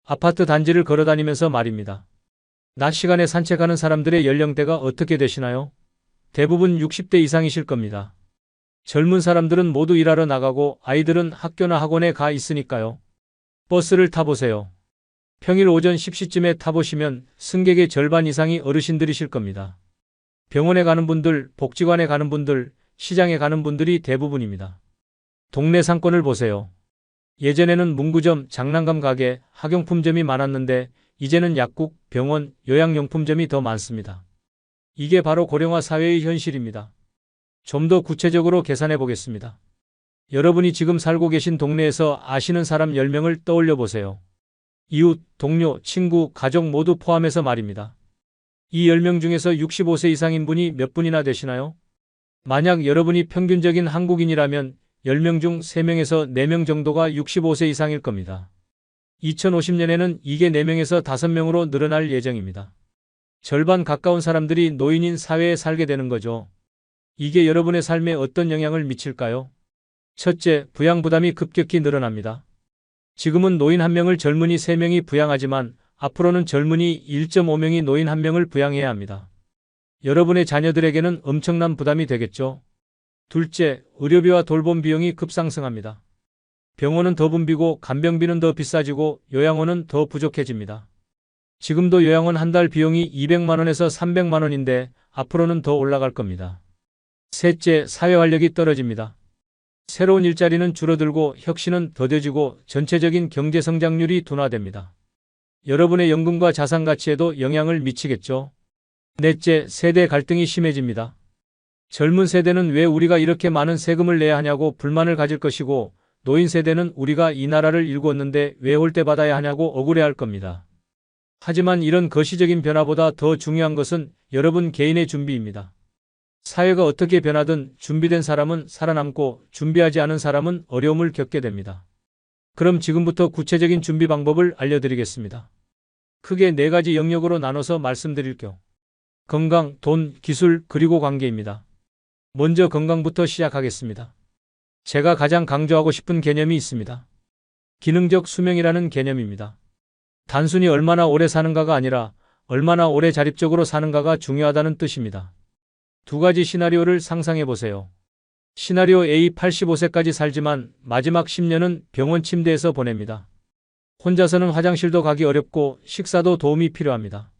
S2: 아파트 단지를 걸어다니면서 말입니다. 낮 시간에 산책하는 사람들의 연령대가 어떻게 되시나요? 대부분 60대 이상이실 겁니다. 젊은 사람들은 모두 일하러 나가고 아이들은 학교나 학원에 가 있으니까요. 버스를 타보세요. 평일 오전 10시쯤에 타보시면 승객의 절반 이상이 어르신들이실 겁니다. 병원에 가는 분들, 복지관에 가는 분들, 시장에 가는 분들이 대부분입니다. 동네 상권을 보세요. 예전에는 문구점, 장난감 가게, 학용품점이 많았는데 이제는 약국, 병원, 요양용품점이 더 많습니다. 이게 바로 고령화 사회의 현실입니다. 좀 더 구체적으로 계산해 보겠습니다. 여러분이 지금 살고 계신 동네에서 아시는 사람 10명을 떠올려 보세요. 이웃, 동료, 친구, 가족 모두 포함해서 말입니다. 이 10명 중에서 65세 이상인 분이 몇 분이나 되시나요? 만약 여러분이 평균적인 한국인이라면 10명 중 3명에서 4명 정도가 65세 이상일 겁니다. 2050년에는 이게 4명에서 5명으로 늘어날 예정입니다. 절반 가까운 사람들이 노인인 사회에 살게 되는 거죠. 이게 여러분의 삶에 어떤 영향을 미칠까요? 첫째, 부양 부담이 급격히 늘어납니다. 지금은 노인 1명을 젊은이 3명이 부양하지만 앞으로는 젊은이 1.5명이 노인 1명을 부양해야 합니다. 여러분의 자녀들에게는 엄청난 부담이 되겠죠. 둘째, 의료비와 돌봄 비용이 급상승합니다. 병원은 더 붐비고 간병비는 더 비싸지고 요양원은 더 부족해집니다. 지금도 요양원 한 달 비용이 200만 원에서 300만 원인데 앞으로는 더 올라갈 겁니다. 셋째, 사회활력이 떨어집니다. 새로운 일자리는 줄어들고 혁신은 더뎌지고 전체적인 경제 성장률이 둔화됩니다. 여러분의 연금과 자산 가치에도 영향을 미치겠죠. 넷째, 세대 갈등이 심해집니다. 젊은 세대는 왜 우리가 이렇게 많은 세금을 내야 하냐고 불만을 가질 것이고, 노인 세대는 우리가 이 나라를 일구었는데 왜 홀대 받아야 하냐고 억울해할 겁니다. 하지만 이런 거시적인 변화보다 더 중요한 것은 여러분 개인의 준비입니다. 사회가 어떻게 변하든 준비된 사람은 살아남고 준비하지 않은 사람은 어려움을 겪게 됩니다. 그럼 지금부터 구체적인 준비 방법을 알려드리겠습니다. 크게 4가지 영역으로 나눠서 말씀드릴게요. 건강, 돈, 기술, 그리고 관계입니다. 먼저 건강부터 시작하겠습니다. 제가 가장 강조하고 싶은 개념이 있습니다. 기능적 수명이라는 개념입니다. 단순히 얼마나 오래 사는가가 아니라 얼마나 오래 자립적으로 사는가가 중요하다는 뜻입니다. 2가지 시나리오를 상상해 보세요. 시나리오 A, 85세까지 살지만 마지막 10년은 병원 침대에서 보냅니다. 혼자서는 화장실도 가기 어렵고 식사도 도움이 필요합니다.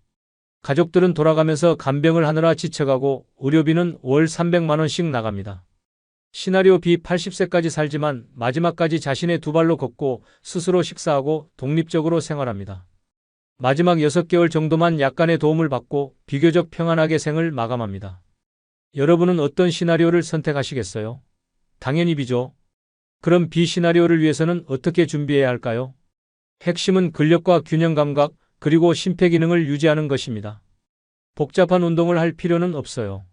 S2: 가족들은 돌아가면서 간병을 하느라 지쳐가고 의료비는 월 300만 원씩 나갑니다. 시나리오 B, 80세까지 살지만 마지막까지 자신의 2발로 걷고 스스로 식사하고 독립적으로 생활합니다. 마지막 6개월 정도만 약간의 도움을 받고 비교적 평안하게 생을 마감합니다. 여러분은 어떤 시나리오를 선택하시겠어요? 당연히 B죠. 그럼 B 시나리오를 위해서는 어떻게 준비해야 할까요? 핵심은 근력과 균형 감각, 그리고 심폐기능을 유지하는 것입니다. 복잡한 운동을 할 필요는 없어요.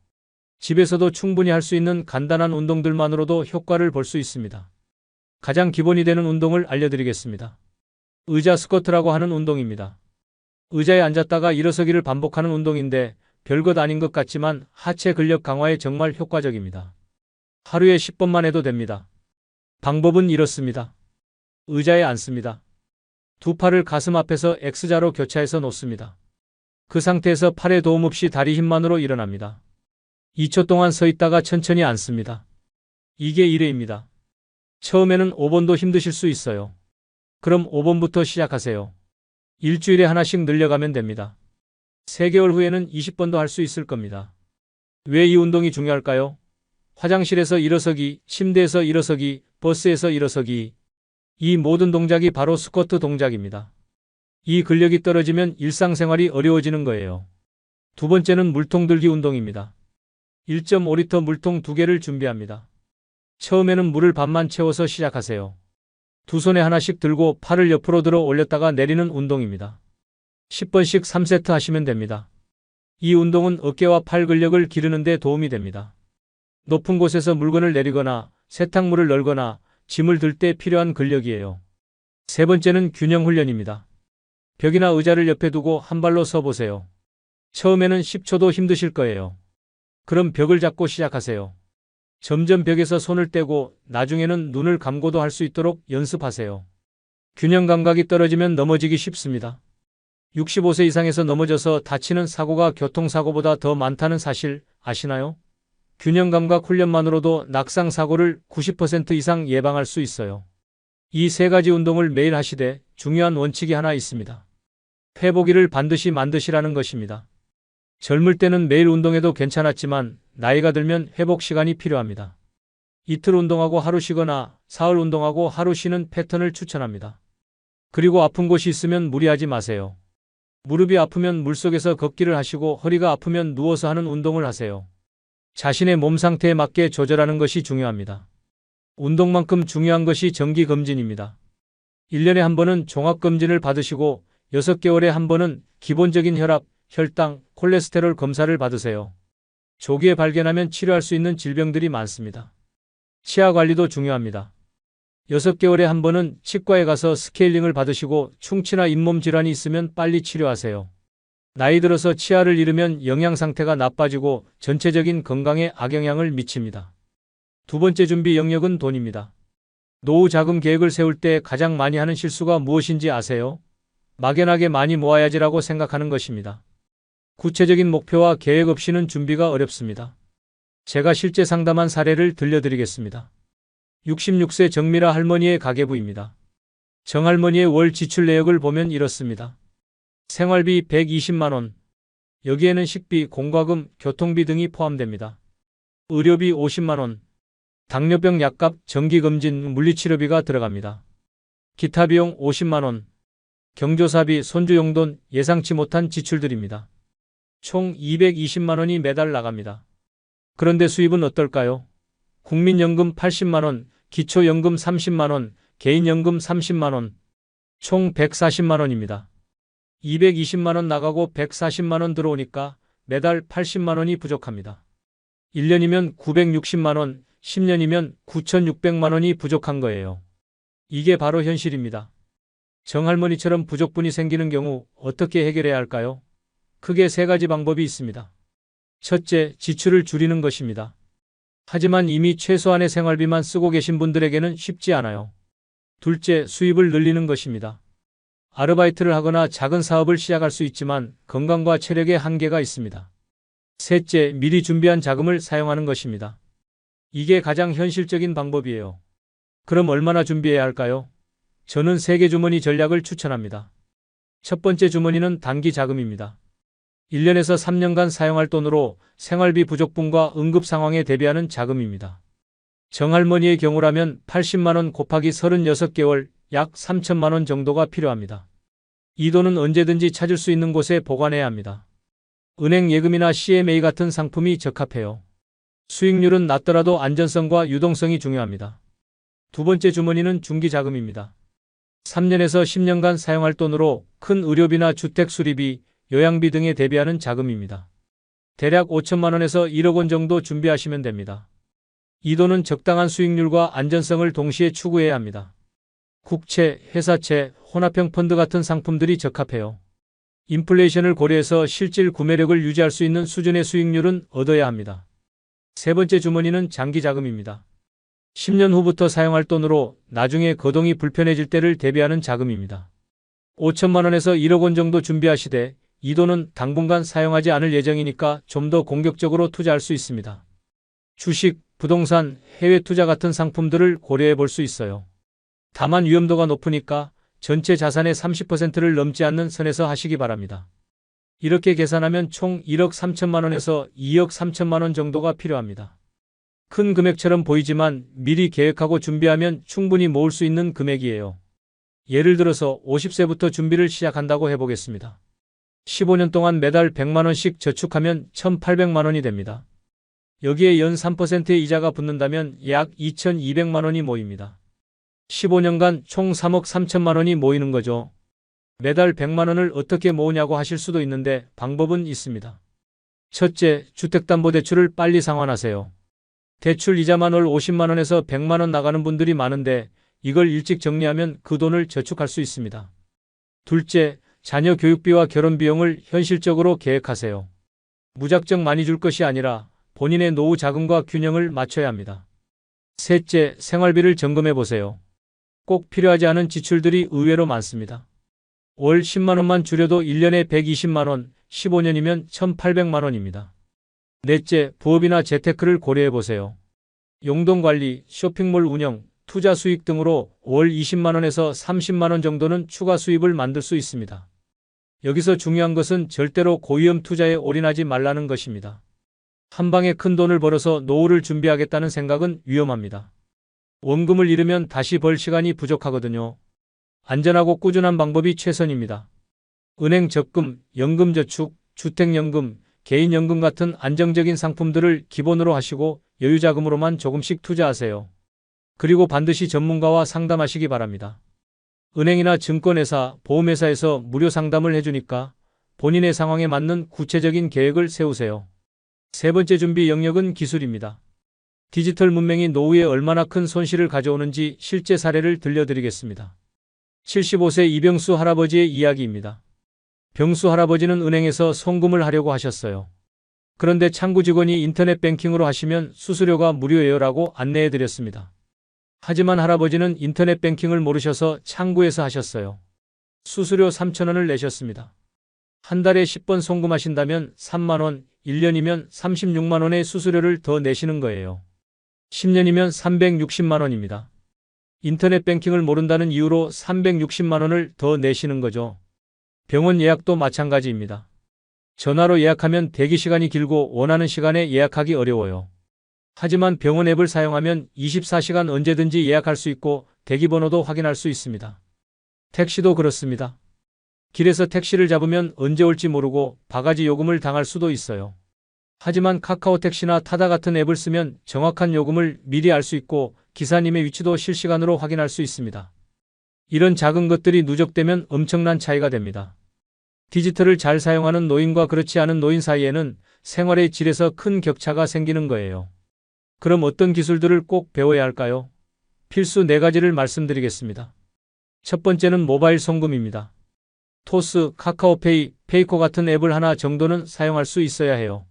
S2: 집에서도 충분히 할 수 있는 간단한 운동들만으로도 효과를 볼 수 있습니다. 가장 기본이 되는 운동을 알려드리겠습니다. 의자 스쿼트라고 하는 운동입니다. 의자에 앉았다가 일어서기를 반복하는 운동인데 별것 아닌 것 같지만 하체 근력 강화에 정말 효과적입니다. 하루에 10번만 해도 됩니다. 방법은 이렇습니다. 의자에 앉습니다. 2 팔을 가슴 앞에서 X자로 교차해서 놓습니다. 그 상태에서 팔에 도움 없이 다리 힘만으로 일어납니다. 2초 동안 서 있다가 천천히 앉습니다. 이게 1회입니다. 처음에는 5번도 힘드실 수 있어요. 그럼 5번부터 시작하세요. 일주일에 하나씩 늘려가면 됩니다. 3개월 후에는 20번도 할 수 있을 겁니다. 왜 이 운동이 중요할까요? 화장실에서 일어서기, 침대에서 일어서기, 버스에서 일어서기. 이 모든 동작이 바로 스쿼트 동작입니다. 이 근력이 떨어지면 일상생활이 어려워지는 거예요. 2번째는 물통 들기 운동입니다. 1.5리터 물통 2개를 준비합니다. 처음에는 물을 반만 채워서 시작하세요. 2 손에 하나씩 들고 팔을 옆으로 들어 올렸다가 내리는 운동입니다. 10번씩 3세트 하시면 됩니다. 이 운동은 어깨와 팔 근력을 기르는 데 도움이 됩니다. 높은 곳에서 물건을 내리거나 세탁물을 널거나 짐을 들 때 필요한 근력이에요. 3번째는 균형 훈련입니다. 벽이나 의자를 옆에 두고 한 발로 서 보세요. 처음에는 10초도 힘드실 거예요. 그럼 벽을 잡고 시작하세요. 점점 벽에서 손을 떼고 나중에는 눈을 감고도 할 수 있도록 연습하세요. 균형 감각이 떨어지면 넘어지기 쉽습니다. 65세 이상에서 넘어져서 다치는 사고가 교통사고보다 더 많다는 사실 아시나요? 균형 감각 훈련만으로도 낙상 사고를 90% 이상 예방할 수 있어요. 이 3가지 운동을 매일 하시되 중요한 원칙이 하나 있습니다. 회복일을 반드시 만드시라는 것입니다. 젊을 때는 매일 운동해도 괜찮았지만 나이가 들면 회복 시간이 필요합니다. 이틀 운동하고 하루 쉬거나 사흘 운동하고 하루 쉬는 패턴을 추천합니다. 그리고 아픈 곳이 있으면 무리하지 마세요. 무릎이 아프면 물속에서 걷기를 하시고 허리가 아프면 누워서 하는 운동을 하세요. 자신의 몸 상태에 맞게 조절하는 것이 중요합니다. 운동만큼 중요한 것이 정기검진입니다. 1년에 한 번은 종합검진을 받으시고 6개월에 한 번은 기본적인 혈압, 혈당, 콜레스테롤 검사를 받으세요. 조기에 발견하면 치료할 수 있는 질병들이 많습니다. 치아 관리도 중요합니다. 6개월에 한 번은 치과에 가서 스케일링을 받으시고 충치나 잇몸 질환이 있으면 빨리 치료하세요. 나이 들어서 치아를 잃으면 영양 상태가 나빠지고 전체적인 건강에 악영향을 미칩니다. 2번째 준비 영역은 돈입니다. 노후 자금 계획을 세울 때 가장 많이 하는 실수가 무엇인지 아세요? 막연하게 많이 모아야지라고 생각하는 것입니다. 구체적인 목표와 계획 없이는 준비가 어렵습니다. 제가 실제 상담한 사례를 들려드리겠습니다. 66세 정미라 할머니의 가계부입니다. 정할머니의 월 지출 내역을 보면 이렇습니다. 생활비 120만 원. 여기에는 식비, 공과금, 교통비 등이 포함됩니다. 의료비 50만 원. 당뇨병 약값, 정기검진, 물리치료비가 들어갑니다. 기타 비용 50만 원. 경조사비, 손주 용돈, 예상치 못한 지출들입니다. 총 220만 원이 매달 나갑니다. 그런데 수입은 어떨까요? 국민연금 80만 원, 기초연금 30만 원, 개인연금 30만 원, 총 140만 원입니다. 220만 원 나가고 140만 원 들어오니까 매달 80만 원이 부족합니다. 1년이면 960만 원, 10년이면 9,600만 원이 부족한 거예요. 이게 바로 현실입니다. 정할머니처럼 부족분이 생기는 경우 어떻게 해결해야 할까요? 크게 세 가지 방법이 있습니다. 첫째, 지출을 줄이는 것입니다. 하지만 이미 최소한의 생활비만 쓰고 계신 분들에게는 쉽지 않아요. 둘째, 수입을 늘리는 것입니다. 아르바이트를 하거나 작은 사업을 시작할 수 있지만 건강과 체력에 한계가 있습니다. 셋째, 미리 준비한 자금을 사용하는 것입니다. 이게 가장 현실적인 방법이에요. 그럼 얼마나 준비해야 할까요? 저는 3개 주머니 전략을 추천합니다. 첫 번째 주머니는 단기 자금입니다. 1년에서 3년간 사용할 돈으로 생활비 부족분과 응급 상황에 대비하는 자금입니다. 정할머니의 경우라면 80만 원 곱하기 36개월, 약 3천만 원 정도가 필요합니다. 이 돈은 언제든지 찾을 수 있는 곳에 보관해야 합니다. 은행 예금이나 CMA 같은 상품이 적합해요. 수익률은 낮더라도 안전성과 유동성이 중요합니다. 두 번째 주머니는 중기자금입니다. 3년에서 10년간 사용할 돈으로 큰 의료비나 주택 수리비, 요양비 등에 대비하는 자금입니다. 대략 5천만 원에서 1억 원 정도 준비하시면 됩니다. 이 돈은 적당한 수익률과 안전성을 동시에 추구해야 합니다. 국채, 회사채, 혼합형 펀드 같은 상품들이 적합해요. 인플레이션을 고려해서 실질 구매력을 유지할 수 있는 수준의 수익률은 얻어야 합니다. 세 번째 주머니는 장기자금입니다. 10년 후부터 사용할 돈으로 나중에 거동이 불편해질 때를 대비하는 자금입니다. 5천만 원에서 1억 원 정도 준비하시되 이 돈은 당분간 사용하지 않을 예정이니까 좀 더 공격적으로 투자할 수 있습니다. 주식, 부동산, 해외 투자 같은 상품들을 고려해 볼 수 있어요. 다만 위험도가 높으니까 전체 자산의 30%를 넘지 않는 선에서 하시기 바랍니다. 이렇게 계산하면 총 1억 3천만 원에서 2억 3천만 원 정도가 필요합니다. 큰 금액처럼 보이지만 미리 계획하고 준비하면 충분히 모을 수 있는 금액이에요. 예를 들어서 50세부터 준비를 시작한다고 해보겠습니다. 15년 동안 매달 100만 원씩 저축하면 1,800만 원이 됩니다. 여기에 연 3%의 이자가 붙는다면 약 2,200만 원이 모입니다. 15년간 총 3억 3천만 원이 모이는 거죠. 매달 100만 원을 어떻게 모으냐고 하실 수도 있는데 방법은 있습니다. 첫째, 주택담보대출을 빨리 상환하세요. 대출 이자만 월 50만 원에서 100만 원 나가는 분들이 많은데 이걸 일찍 정리하면 그 돈을 저축할 수 있습니다. 둘째, 자녀 교육비와 결혼비용을 현실적으로 계획하세요. 무작정 많이 줄 것이 아니라 본인의 노후 자금과 균형을 맞춰야 합니다. 셋째, 생활비를 점검해 보세요. 꼭 필요하지 않은 지출들이 의외로 많습니다. 월 10만 원만 줄여도 1년에 120만 원, 15년이면 1,800만 원입니다. 넷째, 부업이나 재테크를 고려해 보세요. 용돈 관리, 쇼핑몰 운영, 투자 수익 등으로 월 20만 원에서 30만 원 정도는 추가 수입을 만들 수 있습니다. 여기서 중요한 것은 절대로 고위험 투자에 올인하지 말라는 것입니다. 한 방에 큰 돈을 벌어서 노후를 준비하겠다는 생각은 위험합니다. 원금을 잃으면 다시 벌 시간이 부족하거든요. 안전하고 꾸준한 방법이 최선입니다. 은행 적금, 연금저축, 주택연금, 개인연금 같은 안정적인 상품들을 기본으로 하시고 여유자금으로만 조금씩 투자하세요. 그리고 반드시 전문가와 상담하시기 바랍니다. 은행이나 증권회사, 보험회사에서 무료 상담을 해주니까 본인의 상황에 맞는 구체적인 계획을 세우세요. 세 번째 준비 영역은 기술입니다. 디지털 문명이 노후에 얼마나 큰 손실을 가져오는지 실제 사례를 들려드리겠습니다. 75세 이병수 할아버지의 이야기입니다. 병수 할아버지는 은행에서 송금을 하려고 하셨어요. 그런데 창구 직원이 인터넷 뱅킹으로 하시면 수수료가 무료예요라고 안내해드렸습니다. 하지만 할아버지는 인터넷 뱅킹을 모르셔서 창구에서 하셨어요. 수수료 3,000원을 내셨습니다. 한 달에 10번 송금하신다면 3만 원, 1년이면 36만 원의 수수료를 더 내시는 거예요. 10년이면 360만 원입니다. 인터넷 뱅킹을 모른다는 이유로 360만 원을 더 내시는 거죠. 병원 예약도 마찬가지입니다. 전화로 예약하면 대기 시간이 길고 원하는 시간에 예약하기 어려워요. 하지만 병원 앱을 사용하면 24시간 언제든지 예약할 수 있고 대기번호도 확인할 수 있습니다. 택시도 그렇습니다. 길에서 택시를 잡으면 언제 올지 모르고 바가지 요금을 당할 수도 있어요. 하지만 카카오 택시나 타다 같은 앱을 쓰면 정확한 요금을 미리 알 수 있고 기사님의 위치도 실시간으로 확인할 수 있습니다. 이런 작은 것들이 누적되면 엄청난 차이가 됩니다. 디지털을 잘 사용하는 노인과 그렇지 않은 노인 사이에는 생활의 질에서 큰 격차가 생기는 거예요. 그럼 어떤 기술들을 꼭 배워야 할까요? 필수 4가지를 말씀드리겠습니다. 첫 번째는 모바일 송금입니다. 토스, 카카오페이, 페이코 같은 앱을 하나 정도는 사용할 수 있어야 해요.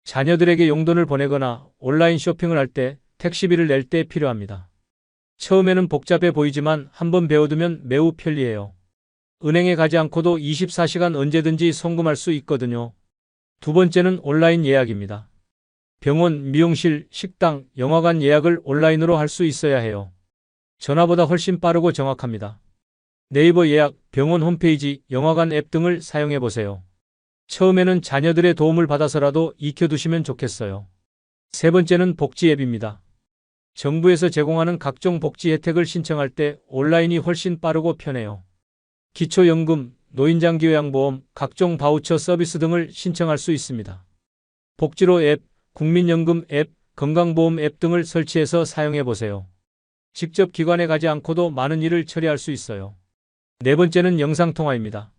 S2: 자녀들에게 용돈을 보내거나 온라인 쇼핑을 할 때, 택시비를 낼 때 필요합니다. 처음에는 복잡해 보이지만 한번 배워두면 매우 편리해요. 은행에 가지 않고도 24시간 언제든지 송금할 수 있거든요. 두 번째는 온라인 예약입니다. 병원, 미용실, 식당, 영화관 예약을 온라인으로 할 수 있어야 해요. 전화보다 훨씬 빠르고 정확합니다. 네이버 예약, 병원 홈페이지, 영화관 앱 등을 사용해 보세요. 처음에는 자녀들의 도움을 받아서라도 익혀두시면 좋겠어요. 세 번째는 복지 앱입니다. 정부에서 제공하는 각종 복지 혜택을 신청할 때 온라인이 훨씬 빠르고 편해요. 기초연금, 노인장기요양보험, 각종 바우처 서비스 등을 신청할 수 있습니다. 복지로 앱, 국민연금 앱, 건강보험 앱 등을 설치해서 사용해 보세요. 직접 기관에 가지 않고도 많은 일을 처리할 수 있어요. 네 번째는 영상통화입니다.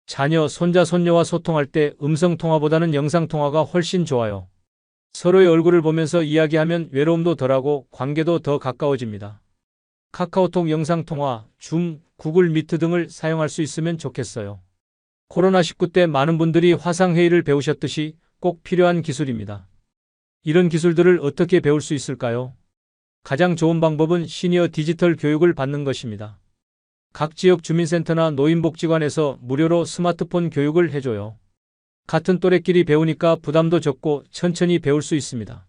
S2: 자녀, 손자, 손녀와 소통할 때 음성통화보다는 영상통화가 훨씬 좋아요. 서로의 얼굴을 보면서 이야기하면 외로움도 덜하고 관계도 더 가까워집니다. 카카오톡 영상통화, 줌, 구글 미트 등을 사용할 수 있으면 좋겠어요. 코로나19 때 많은 분들이 화상회의를 배우셨듯이 꼭 필요한 기술입니다. 이런 기술들을 어떻게 배울 수 있을까요? 가장 좋은 방법은 시니어 디지털 교육을 받는 것입니다. 각 지역 주민센터나 노인복지관에서 무료로 스마트폰 교육을 해줘요. 같은 또래끼리 배우니까 부담도 적고 천천히 배울 수 있습니다.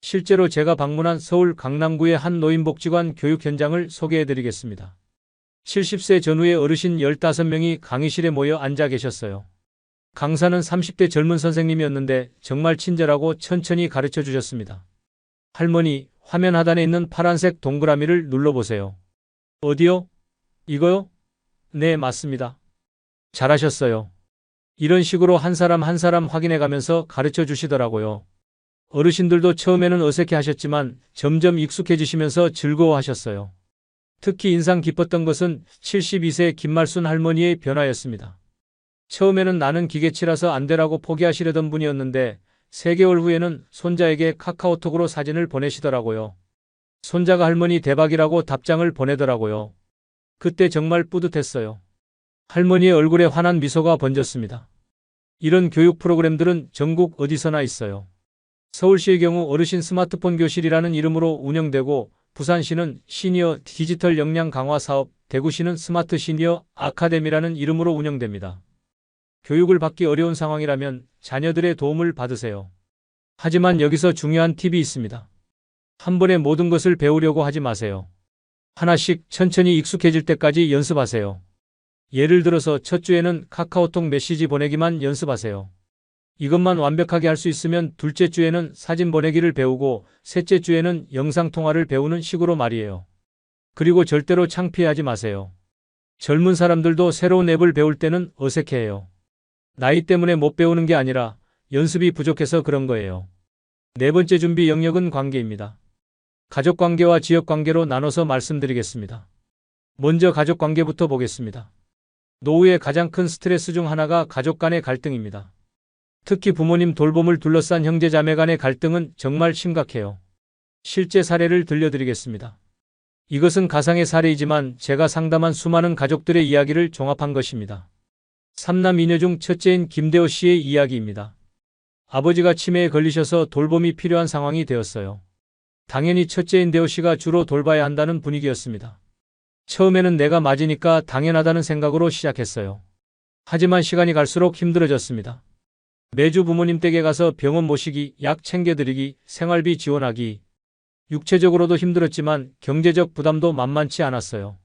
S2: 실제로 제가 방문한 서울 강남구의 한 노인복지관 교육 현장을 소개해드리겠습니다. 70세 전후의 어르신 15명이 강의실에 모여 앉아 계셨어요. 강사는 30대 젊은 선생님이었는데 정말 친절하고 천천히 가르쳐 주셨습니다. 할머니, 화면 하단에 있는 파란색 동그라미를 눌러보세요. 어디요? 이거요? 네, 맞습니다. 잘하셨어요. 이런 식으로 한 사람 한 사람 확인해 가면서 가르쳐 주시더라고요. 어르신들도 처음에는 어색해 하셨지만 점점 익숙해지시면서 즐거워하셨어요. 특히 인상 깊었던 것은 72세 김말순 할머니의 변화였습니다. 처음에는 나는 기계치라서 안 되라고 포기하시려던 분이었는데 3개월 후에는 손자에게 카카오톡으로 사진을 보내시더라고요. 손자가 할머니 대박이라고 답장을 보내더라고요. 그때 정말 뿌듯했어요. 할머니의 얼굴에 환한 미소가 번졌습니다. 이런 교육 프로그램들은 전국 어디서나 있어요. 서울시의 경우 어르신 스마트폰 교실이라는 이름으로 운영되고 부산시는 시니어 디지털 역량 강화 사업, 대구시는 스마트 시니어 아카데미라는 이름으로 운영됩니다. 교육을 받기 어려운 상황이라면 자녀들의 도움을 받으세요. 하지만 여기서 중요한 팁이 있습니다. 한 번에 모든 것을 배우려고 하지 마세요. 하나씩 천천히 익숙해질 때까지 연습하세요. 예를 들어서 첫 주에는 카카오톡 메시지 보내기만 연습하세요. 이것만 완벽하게 할 수 있으면 둘째 주에는 사진 보내기를 배우고 셋째 주에는 영상통화를 배우는 식으로 말이에요. 그리고 절대로 창피하지 마세요. 젊은 사람들도 새로운 앱을 배울 때는 어색해해요. 나이 때문에 못 배우는 게 아니라 연습이 부족해서 그런 거예요. 네 번째 준비 영역은 관계입니다. 가족관계와 지역관계로 나눠서 말씀드리겠습니다. 먼저 가족관계부터 보겠습니다. 노후의 가장 큰 스트레스 중 하나가 가족 간의 갈등입니다. 특히 부모님 돌봄을 둘러싼 형제자매 간의 갈등은 정말 심각해요. 실제 사례를 들려드리겠습니다. 이것은 가상의 사례이지만 제가 상담한 수많은 가족들의 이야기를 종합한 것입니다. 3남 2녀 중 첫째인 김대호 씨의 이야기입니다. 아버지가 치매에 걸리셔서 돌봄이 필요한 상황이 되었어요. 당연히 첫째인 대호 씨가 주로 돌봐야 한다는 분위기였습니다. 처음에는 내가 맞으니까 당연하다는 생각으로 시작했어요. 하지만 시간이 갈수록 힘들어졌습니다. 매주 부모님 댁에 가서 병원 모시기, 약 챙겨드리기, 생활비 지원하기. 육체적으로도 힘들었지만 경제적 부담도 만만치 않았어요.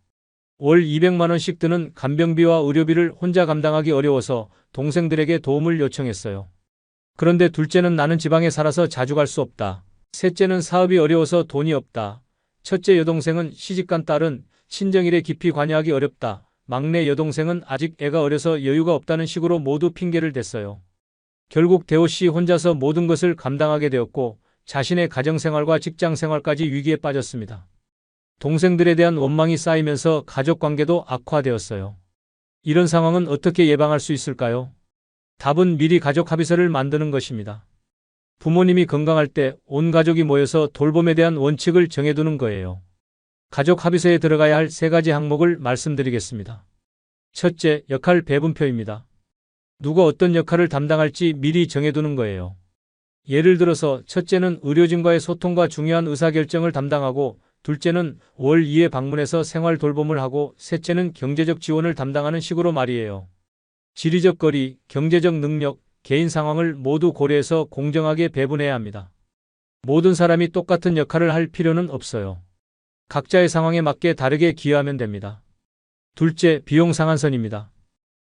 S2: 월 200만 원씩 드는 간병비와 의료비를 혼자 감당하기 어려워서 동생들에게 도움을 요청했어요. 그런데 둘째는 나는 지방에 살아서 자주 갈 수 없다. 셋째는 사업이 어려워서 돈이 없다. 첫째 여동생은 시집간 딸은 친정일에 깊이 관여하기 어렵다. 막내 여동생은 아직 애가 어려서 여유가 없다는 식으로 모두 핑계를 댔어요. 결국 대호 씨 혼자서 모든 것을 감당하게 되었고 자신의 가정생활과 직장생활까지 위기에 빠졌습니다. 동생들에 대한 원망이 쌓이면서 가족관계도 악화되었어요. 이런 상황은 어떻게 예방할 수 있을까요? 답은 미리 가족 합의서를 만드는 것입니다. 부모님이 건강할 때 온 가족이 모여서 돌봄에 대한 원칙을 정해두는 거예요. 가족 합의서에 들어가야 할 3가지 항목을 말씀드리겠습니다. 첫째, 역할 배분표입니다. 누가 어떤 역할을 담당할지 미리 정해두는 거예요. 예를 들어서 첫째는 의료진과의 소통과 중요한 의사결정을 담당하고, 둘째는 월 2회 방문해서 생활 돌봄을 하고, 셋째는 경제적 지원을 담당하는 식으로 말이에요. 지리적 거리, 경제적 능력, 개인 상황을 모두 고려해서 공정하게 배분해야 합니다. 모든 사람이 똑같은 역할을 할 필요는 없어요. 각자의 상황에 맞게 다르게 기여하면 됩니다. 둘째, 비용 상한선입니다.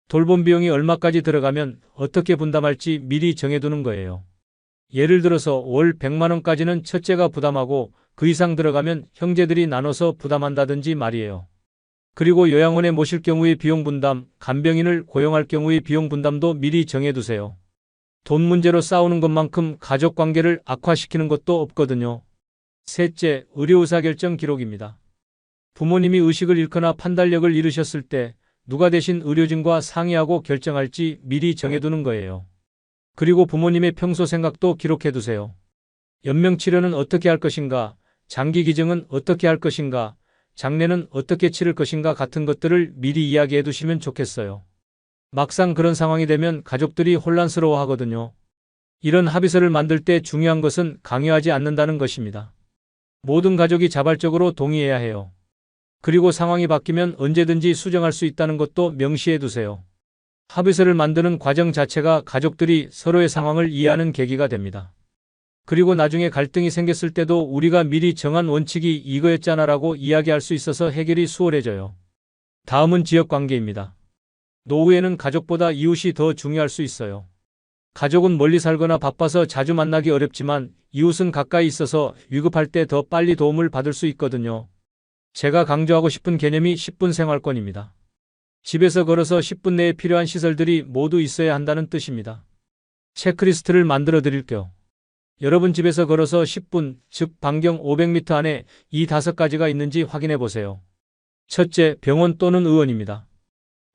S2: 돌봄 비용이 얼마까지 들어가면 어떻게 분담할지 미리 정해두는 거예요. 예를 들어서 월 100만 원까지는 첫째가 부담하고 그 이상 들어가면 형제들이 나눠서 부담한다든지 말이에요. 그리고 요양원에 모실 경우의 비용 분담, 간병인을 고용할 경우의 비용 분담도 미리 정해두세요. 돈 문제로 싸우는 것만큼 가족 관계를 악화시키는 것도 없거든요. 셋째, 의료의사결정 기록입니다. 부모님이 의식을 잃거나 판단력을 잃으셨을 때 누가 대신 의료진과 상의하고 결정할지 미리 정해두는 거예요. 그리고 부모님의 평소 생각도 기록해두세요. 연명치료는 어떻게 할 것인가, 장기 기증은 어떻게 할 것인가, 장례는 어떻게 치를 것인가 같은 것들을 미리 이야기해 두시면 좋겠어요. 막상 그런 상황이 되면 가족들이 혼란스러워 하거든요. 이런 합의서를 만들 때 중요한 것은 강요하지 않는다는 것입니다. 모든 가족이 자발적으로 동의해야 해요. 그리고 상황이 바뀌면 언제든지 수정할 수 있다는 것도 명시해 두세요. 합의서를 만드는 과정 자체가 가족들이 서로의 상황을 이해하는 계기가 됩니다. 그리고 나중에 갈등이 생겼을 때도 우리가 미리 정한 원칙이 이거였잖아라고 이야기할 수 있어서 해결이 수월해져요. 다음은 지역관계입니다. 노후에는 가족보다 이웃이 더 중요할 수 있어요. 가족은 멀리 살거나 바빠서 자주 만나기 어렵지만 이웃은 가까이 있어서 위급할 때 더 빨리 도움을 받을 수 있거든요. 제가 강조하고 싶은 개념이 10분 생활권입니다. 집에서 걸어서 10분 내에 필요한 시설들이 모두 있어야 한다는 뜻입니다. 체크리스트를 만들어 드릴게요. 여러분 집에서 걸어서 10분, 즉 반경 500m 안에 이 5가지가 있는지 확인해 보세요. 첫째, 병원 또는 의원입니다.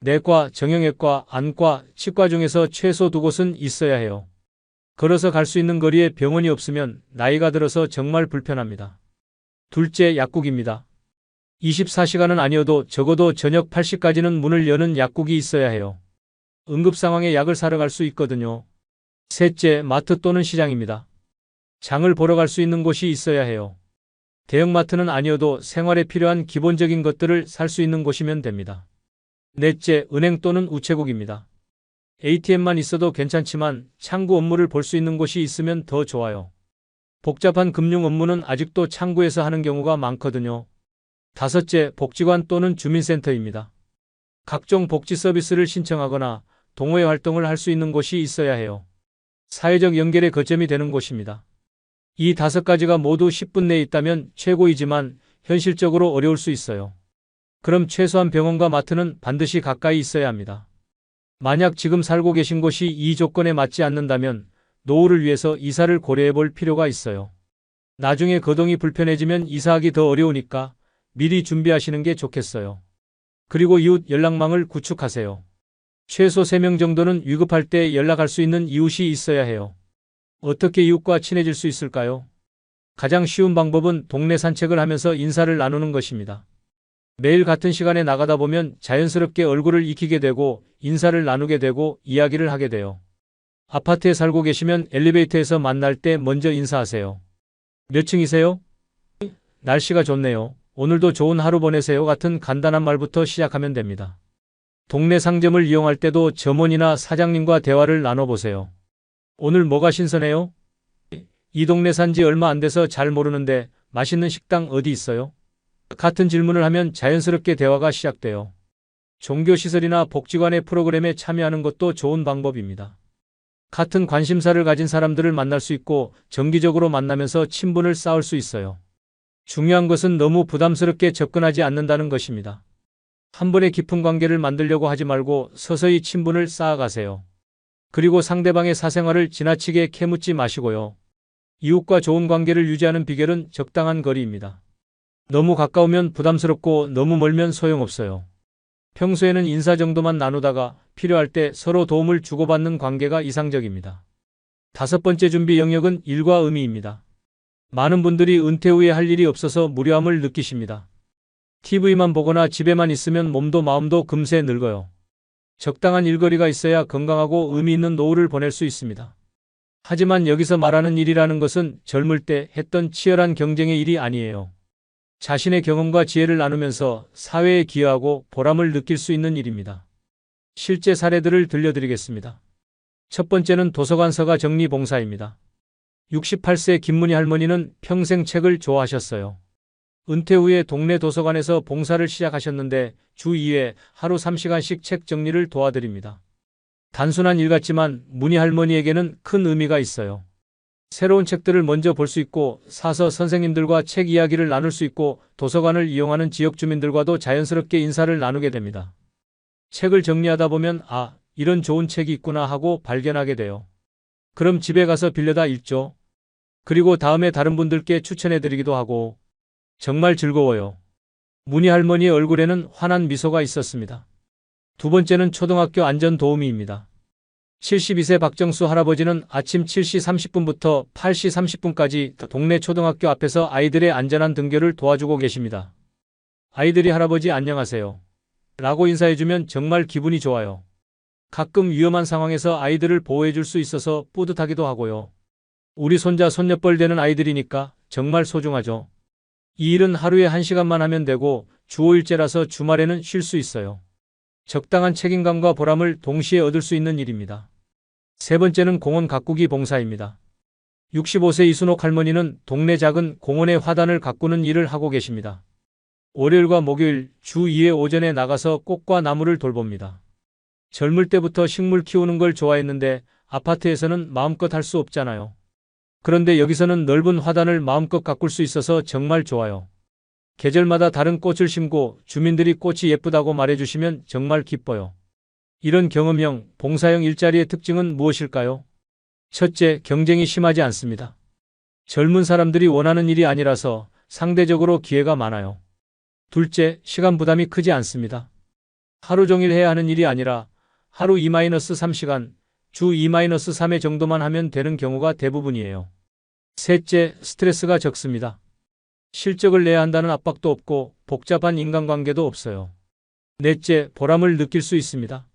S2: 내과, 정형외과, 안과, 치과 중에서 최소 2곳은 있어야 해요. 걸어서 갈 수 있는 거리에 병원이 없으면 나이가 들어서 정말 불편합니다. 둘째, 약국입니다. 24시간은 아니어도 적어도 저녁 8시까지는 문을 여는 약국이 있어야 해요. 응급 상황에 약을 사러 갈 수 있거든요. 셋째, 마트 또는 시장입니다. 장을 보러 갈 수 있는 곳이 있어야 해요. 대형마트는 아니어도 생활에 필요한 기본적인 것들을 살 수 있는 곳이면 됩니다. 넷째, 은행 또는 우체국입니다. ATM만 있어도 괜찮지만 창구 업무를 볼 수 있는 곳이 있으면 더 좋아요. 복잡한 금융 업무는 아직도 창구에서 하는 경우가 많거든요. 다섯째, 복지관 또는 주민센터입니다. 각종 복지 서비스를 신청하거나 동호회 활동을 할 수 있는 곳이 있어야 해요. 사회적 연결의 거점이 되는 곳입니다. 이 5가지가 모두 10분 내에 있다면 최고이지만 현실적으로 어려울 수 있어요. 그럼 최소한 병원과 마트는 반드시 가까이 있어야 합니다. 만약 지금 살고 계신 곳이 이 조건에 맞지 않는다면 노후를 위해서 이사를 고려해 볼 필요가 있어요. 나중에 거동이 불편해지면 이사하기 더 어려우니까 미리 준비하시는 게 좋겠어요. 그리고 이웃 연락망을 구축하세요. 최소 3명 정도는 위급할 때 연락할 수 있는 이웃이 있어야 해요. 어떻게 이웃과 친해질 수 있을까요? 가장 쉬운 방법은 동네 산책을 하면서 인사를 나누는 것입니다. 매일 같은 시간에 나가다 보면 자연스럽게 얼굴을 익히게 되고 인사를 나누게 되고 이야기를 하게 돼요. 아파트에 살고 계시면 엘리베이터에서 만날 때 먼저 인사하세요. 몇 층이세요? 날씨가 좋네요. 오늘도 좋은 하루 보내세요 같은 간단한 말부터 시작하면 됩니다. 동네 상점을 이용할 때도 점원이나 사장님과 대화를 나눠보세요. 오늘 뭐가 신선해요? 이 동네 산지 얼마 안 돼서 잘 모르는데 맛있는 식당 어디 있어요? 같은 질문을 하면 자연스럽게 대화가 시작돼요. 종교시설이나 복지관의 프로그램에 참여하는 것도 좋은 방법입니다. 같은 관심사를 가진 사람들을 만날 수 있고 정기적으로 만나면서 친분을 쌓을 수 있어요. 중요한 것은 너무 부담스럽게 접근하지 않는다는 것입니다. 한 번에 깊은 관계를 만들려고 하지 말고 서서히 친분을 쌓아가세요. 그리고 상대방의 사생활을 지나치게 캐묻지 마시고요. 이웃과 좋은 관계를 유지하는 비결은 적당한 거리입니다. 너무 가까우면 부담스럽고 너무 멀면 소용없어요. 평소에는 인사 정도만 나누다가 필요할 때 서로 도움을 주고받는 관계가 이상적입니다. 다섯 번째 준비 영역은 일과 의미입니다. 많은 분들이 은퇴 후에 할 일이 없어서 무료함을 느끼십니다. TV만 보거나 집에만 있으면 몸도 마음도 금세 늙어요. 적당한 일거리가 있어야 건강하고 의미 있는 노후를 보낼 수 있습니다. 하지만 여기서 말하는 일이라는 것은 젊을 때 했던 치열한 경쟁의 일이 아니에요. 자신의 경험과 지혜를 나누면서 사회에 기여하고 보람을 느낄 수 있는 일입니다. 실제 사례들을 들려드리겠습니다. 첫 번째는 도서관 서가 정리 봉사입니다. 68세 김문희 할머니는 평생 책을 좋아하셨어요. 은퇴 후에 동네 도서관에서 봉사를 시작하셨는데 주 2회 하루 3시간씩 책 정리를 도와드립니다. 단순한 일 같지만 문희 할머니에게는 큰 의미가 있어요. 새로운 책들을 먼저 볼 수 있고 사서 선생님들과 책 이야기를 나눌 수 있고 도서관을 이용하는 지역 주민들과도 자연스럽게 인사를 나누게 됩니다. 책을 정리하다 보면 이런 좋은 책이 있구나 하고 발견하게 돼요. 그럼 집에 가서 빌려다 읽죠. 그리고 다음에 다른 분들께 추천해드리기도 하고 정말 즐거워요. 문희 할머니의 얼굴에는 환한 미소가 있었습니다. 두 번째는 초등학교 안전도우미입니다. 72세 박정수 할아버지는 아침 7시 30분부터 8시 30분까지 동네 초등학교 앞에서 아이들의 안전한 등교를 도와주고 계십니다. 아이들이 할아버지 안녕하세요 라고 인사해주면 정말 기분이 좋아요. 가끔 위험한 상황에서 아이들을 보호해줄 수 있어서 뿌듯하기도 하고요. 우리 손자 손녀뻘 되는 아이들이니까 정말 소중하죠. 이 일은 하루에 1시간만 하면 되고 주 5일째라서 주말에는 쉴 수 있어요. 적당한 책임감과 보람을 동시에 얻을 수 있는 일입니다. 세 번째는 공원 가꾸기 봉사입니다. 65세 이순옥 할머니는 동네 작은 공원의 화단을 가꾸는 일을 하고 계십니다. 월요일과 목요일 주 2회 오전에 나가서 꽃과 나무를 돌봅니다. 젊을 때부터 식물 키우는 걸 좋아했는데 아파트에서는 마음껏 할 수 없잖아요. 그런데 여기서는 넓은 화단을 마음껏 가꿀 수 있어서 정말 좋아요. 계절마다 다른 꽃을 심고 주민들이 꽃이 예쁘다고 말해주시면 정말 기뻐요. 이런 경험형, 봉사형 일자리의 특징은 무엇일까요? 첫째, 경쟁이 심하지 않습니다. 젊은 사람들이 원하는 일이 아니라서 상대적으로 기회가 많아요. 둘째, 시간 부담이 크지 않습니다. 하루 종일 해야 하는 일이 아니라 하루 2-3시간, 주 2-3회 정도만 하면 되는 경우가 대부분이에요. 셋째, 스트레스가 적습니다. 실적을 내야 한다는 압박도 없고 복잡한 인간관계도 없어요. 넷째, 보람을 느낄 수 있습니다.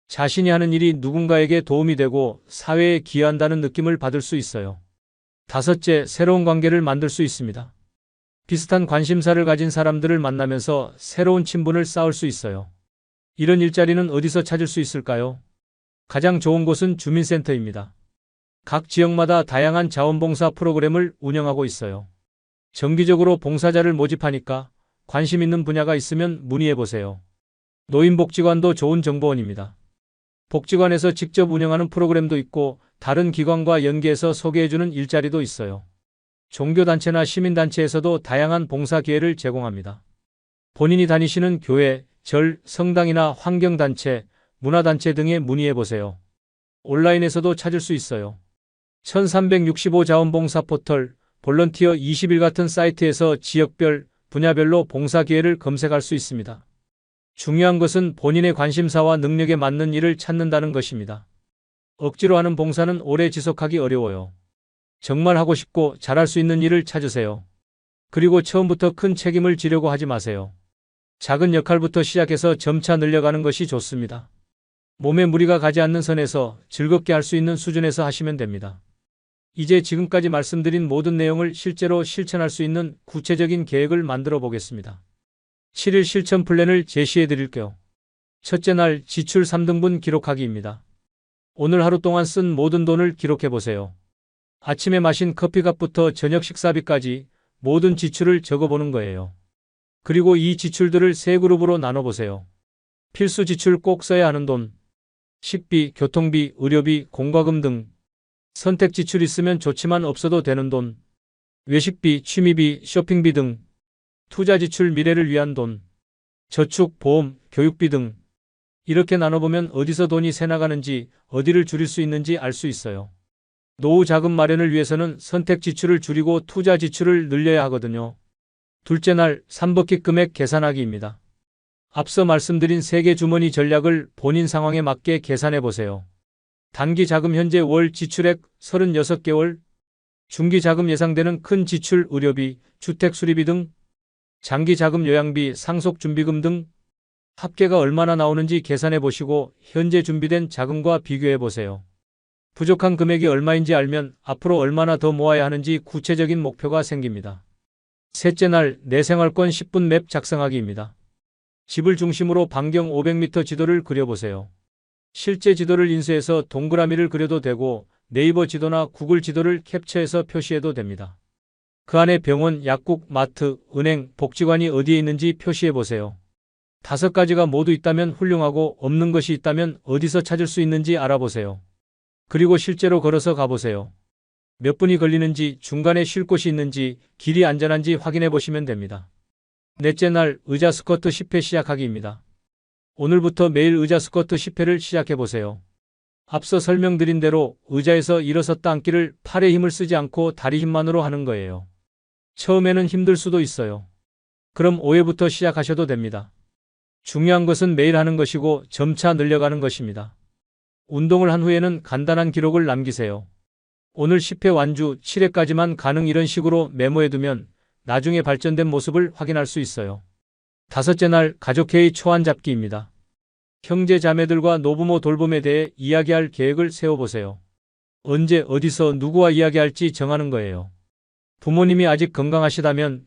S2: 자신이 하는 일이 누군가에게 도움이 되고 사회에 기여한다는 느낌을 받을 수 있어요. 다섯째, 새로운 관계를 만들 수 있습니다. 비슷한 관심사를 가진 사람들을 만나면서 새로운 친분을 쌓을 수 있어요. 이런 일자리는 어디서 찾을 수 있을까요? 가장 좋은 곳은 주민센터입니다. 각 지역마다 다양한 자원봉사 프로그램을 운영하고 있어요. 정기적으로 봉사자를 모집하니까 관심 있는 분야가 있으면 문의해보세요. 노인복지관도 좋은 정보원입니다. 복지관에서 직접 운영하는 프로그램도 있고 다른 기관과 연계해서 소개해주는 일자리도 있어요. 종교단체나 시민단체에서도 다양한 봉사 기회를 제공합니다. 본인이 다니시는 교회, 절, 성당이나 환경단체, 문화단체 등에 문의해보세요. 온라인에서도 찾을 수 있어요. 1365 자원봉사 포털, 볼런티어 20일 같은 사이트에서 지역별, 분야별로 봉사 기회를 검색할 수 있습니다. 중요한 것은 본인의 관심사와 능력에 맞는 일을 찾는다는 것입니다. 억지로 하는 봉사는 오래 지속하기 어려워요. 정말 하고 싶고 잘할 수 있는 일을 찾으세요. 그리고 처음부터 큰 책임을 지려고 하지 마세요. 작은 역할부터 시작해서 점차 늘려가는 것이 좋습니다. 몸에 무리가 가지 않는 선에서 즐겁게 할 수 있는 수준에서 하시면 됩니다. 이제 지금까지 말씀드린 모든 내용을 실제로 실천할 수 있는 구체적인 계획을 만들어 보겠습니다. 7일 실천 플랜을 제시해 드릴게요. 첫째 날 지출 3등분 기록하기입니다. 오늘 하루 동안 쓴 모든 돈을 기록해 보세요. 아침에 마신 커피값부터 저녁 식사비까지 모든 지출을 적어보는 거예요. 그리고 이 지출들을 세 그룹으로 나눠보세요. 필수 지출 꼭 써야 하는 돈, 식비, 교통비, 의료비, 공과금 등 선택 지출 있으면 좋지만 없어도 되는 돈, 외식비, 취미비, 쇼핑비 등 투자 지출 미래를 위한 돈, 저축, 보험, 교육비 등 이렇게 나눠보면 어디서 돈이 새나가는지 어디를 줄일 수 있는지 알 수 있어요. 노후 자금 마련을 위해서는 선택 지출을 줄이고 투자 지출을 늘려야 하거든요. 둘째 날 3버킷 금액 계산하기입니다. 앞서 말씀드린 3개 주머니 전략을 본인 상황에 맞게 계산해 보세요. 단기 자금 현재 월 지출액 36개월, 중기 자금 예상되는 큰 지출 의료비, 주택 수리비 등, 장기 자금 요양비, 상속 준비금 등 합계가 얼마나 나오는지 계산해 보시고 현재 준비된 자금과 비교해 보세요. 부족한 금액이 얼마인지 알면 앞으로 얼마나 더 모아야 하는지 구체적인 목표가 생깁니다. 셋째 날 내 생활권 10분 맵 작성하기입니다. 집을 중심으로 반경 500m 지도를 그려보세요. 실제 지도를 인쇄해서 동그라미를 그려도 되고 네이버 지도나 구글 지도를 캡처해서 표시해도 됩니다. 그 안에 병원, 약국, 마트, 은행, 복지관이 어디에 있는지 표시해 보세요. 5가지가 모두 있다면 훌륭하고 없는 것이 있다면 어디서 찾을 수 있는지 알아보세요. 그리고 실제로 걸어서 가보세요. 몇 분이 걸리는지, 중간에 쉴 곳이 있는지, 길이 안전한지 확인해 보시면 됩니다. 넷째 날 의자 스쿼트 10회 시작하기입니다. 오늘부터 매일 의자 스쿼트 10회를 시작해 보세요. 앞서 설명드린 대로 의자에서 일어섰다 앉기를 팔에 힘을 쓰지 않고 다리 힘만으로 하는 거예요. 처음에는 힘들 수도 있어요. 그럼 5회부터 시작하셔도 됩니다. 중요한 것은 매일 하는 것이고 점차 늘려가는 것입니다. 운동을 한 후에는 간단한 기록을 남기세요. 오늘 10회 완주, 7회까지만 가능 이런 식으로 메모해두면 나중에 발전된 모습을 확인할 수 있어요. 다섯째 날 가족회의 초안 잡기입니다. 형제 자매들과 노부모 돌봄에 대해 이야기할 계획을 세워보세요. 언제 어디서 누구와 이야기할지 정하는 거예요. 부모님이 아직 건강하시다면